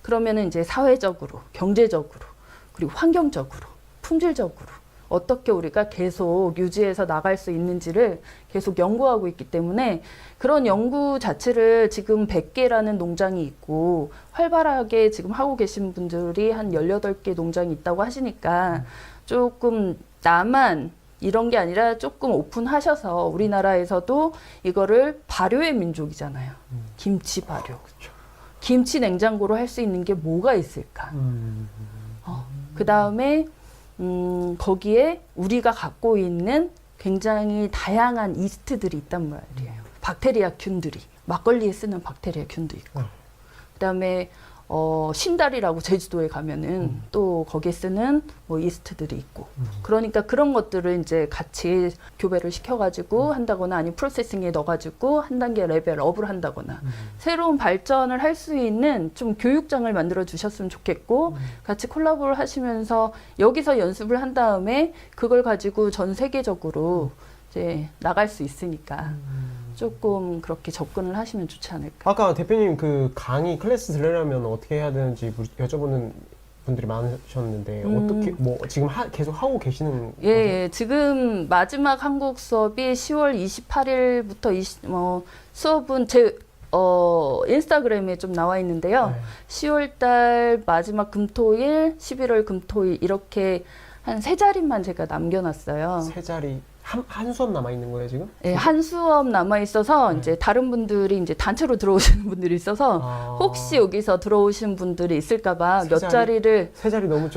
그러면은 이제 사회적으로, 경제적으로, 그리고 환경적으로, 품질적으로 어떻게 우리가 계속 유지해서 나갈 수 있는지를 계속 연구하고 있기 때문에 그런 연구 자체를 지금 100개라는 농장이 있고 활발하게 지금 하고 계신 분들이 한 18개 농장이 있다고 하시니까 조금 나만 이런 게 아니라 조금 오픈하셔서 우리나라에서도 이거를 발효의 민족이잖아요. 김치 발효. 김치 냉장고로 할 수 있는 게 뭐가 있을까? 그 다음에 거기에 우리가 갖고 있는 굉장히 다양한 이스트들이 있단 말이에요. 박테리아균들이. 막걸리에 쓰는 박테리아균도 있고. 그 다음에 신다리라고 제주도에 가면은 또 거기에 쓰는 뭐 이스트들이 있고. 그러니까 그런 것들을 이제 같이 교배를 시켜가지고 한다거나 아니면 프로세싱에 넣어가지고 한 단계 레벨업을 한다거나 새로운 발전을 할 수 있는 좀 교육장을 만들어 주셨으면 좋겠고 같이 콜라보를 하시면서 여기서 연습을 한 다음에 그걸 가지고 전 세계적으로 이제 나갈 수 있으니까 조금 그렇게 접근을 하시면 좋지 않을까. 아까 대표님 그 강의 클래스 들으려면 어떻게 해야 되는지 여쭤보는 분들이 많으셨는데 어떻게 뭐 지금 계속 하고 계시는 예, 지금 마지막 한국 수업이 10월 28일부터 수업은 제 인스타그램에 좀 나와 있는데요. 10월달 마지막 금토일, 11월 금토일 이렇게 한 3자리만 제가 남겨놨어요. 3자리? 한 수업 남아 있는 거예요 지금? 네, 한 수업 남아 있어서 이제 다른 분들이 이제 단체로 들어오시는 분들이 있어서 혹시 여기서 들어오신 분들이 있을까봐 몇 자리를 3자리 너무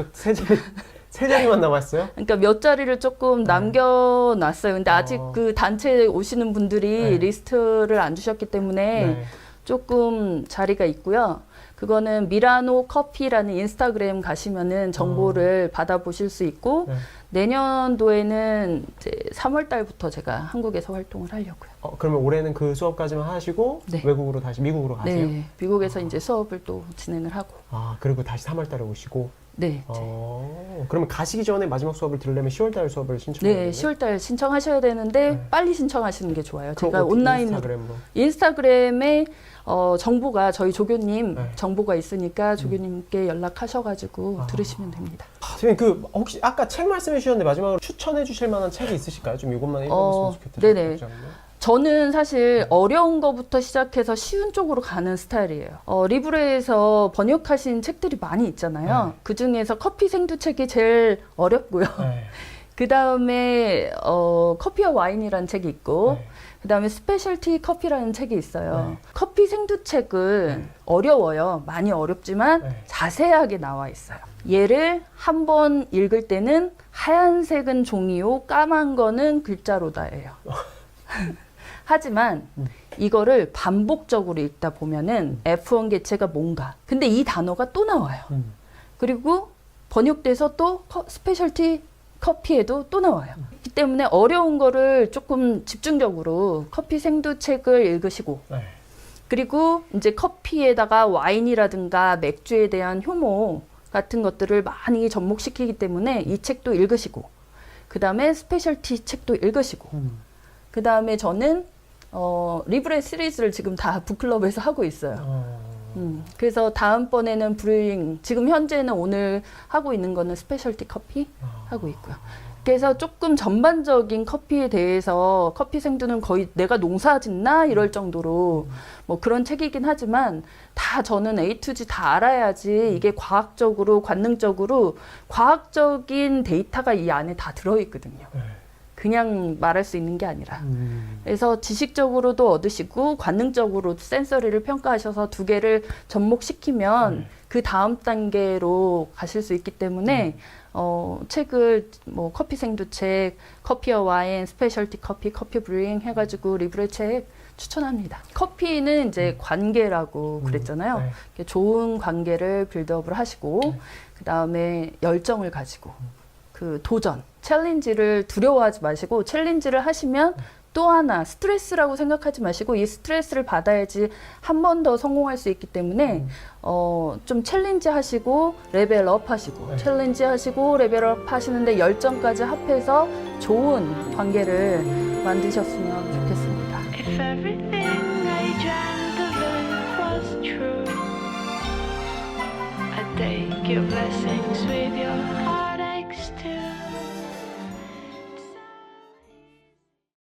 세 자리만 남았어요? 그러니까 몇 자리를 조금 남겨놨어요. 근데 아직 그 단체에 오시는 분들이 리스트를 안 주셨기 때문에 조금 자리가 있고요. 그거는 미라노 커피라는 인스타그램 가시면은 정보를 받아보실 수 있고 내년도에는 이제 3월 달부터 제가 한국에서 활동을 하려고요. 그러면 올해는 그 수업까지만 하시고 외국으로 다시 미국으로 가세요? 네, 미국에서 이제 수업을 또 진행을 하고. 그리고 다시 3월 달에 오시고. 네. 그러면 가시기 전에 마지막 수업을 들으려면 10월 달 수업을 신청해야 돼요? 네, 10월 달 신청하셔야 되는데 빨리 신청하시는 게 좋아요. 제가 온라인 인스타그램에 정보가 저희 조교님 정보가 있으니까 조교님께 연락하셔가지고 들으시면 됩니다. 선생님 혹시 아까 책 말씀해 주셨는데 마지막으로 추천해 주실 만한 책이 있으실까요? 좀 이것만 읽어봤으면 좋겠다. 네네. 저는 사실 어려운 거부터 시작해서 쉬운 쪽으로 가는 스타일이에요. 리브레에서 번역하신 책들이 많이 있잖아요. 그 중에서 커피 생두책이 제일 어렵고요. 그 다음에 커피와 와인이라는 책이 있고 그 다음에 스페셜티 커피라는 책이 있어요. 커피 생두책은 어려워요. 많이 어렵지만 자세하게 나와 있어요. 얘를 한 번 읽을 때는 하얀색은 종이요, 까만 거는 글자로다예요. 하지만 이거를 반복적으로 읽다 보면은 F1 개체가 뭔가. 근데 이 단어가 또 나와요. 그리고 번역돼서 또 스페셜티 커피에도 또 나와요. 그렇기 때문에 어려운 거를 조금 집중적으로 커피 생두 책을 읽으시고 그리고 이제 커피에다가 와인이라든가 맥주에 대한 효모 같은 것들을 많이 접목시키기 때문에 이 책도 읽으시고 그 다음에 스페셜티 책도 읽으시고 그 다음에 저는 리브레 시리즈를 지금 다 북클럽에서 하고 있어요. 그래서 다음번에는 브루잉, 지금 현재는 오늘 하고 있는 거는 스페셜티 커피 하고 있고요. 그래서 조금 전반적인 커피에 대해서 커피 생두는 거의 내가 농사 짓나 이럴 정도로 뭐 그런 책이긴 하지만 다 저는 A to Z 다 알아야지 이게 과학적으로 관능적으로 과학적인 데이터가 이 안에 다 들어있거든요. 그냥 말할 수 있는 게 아니라. 그래서 지식적으로도 얻으시고 관능적으로도 센서리를 평가하셔서 두 개를 접목시키면 그 다음 단계로 가실 수 있기 때문에 책을 뭐 커피 생두책, 커피와 와인, 스페셜티 커피, 커피 브루잉 해가지고 리브레 책 추천합니다. 커피는 이제 관계라고 그랬잖아요. 좋은 관계를 빌드업을 하시고 그 다음에 열정을 가지고 그 도전, 챌린지를 두려워하지 마시고 챌린지를 하시면 또 하나 스트레스라고 생각하지 마시고 이 스트레스를 받아야지 한 번 더 성공할 수 있기 때문에 좀 챌린지 하시고 레벨업 하시고 챌린지 하시고 레벨업 하시는데 열정까지 합해서 좋은 관계를 만드셨으면 좋겠습니다. If everything I dreamt of it was true, I take your blessings with your heart.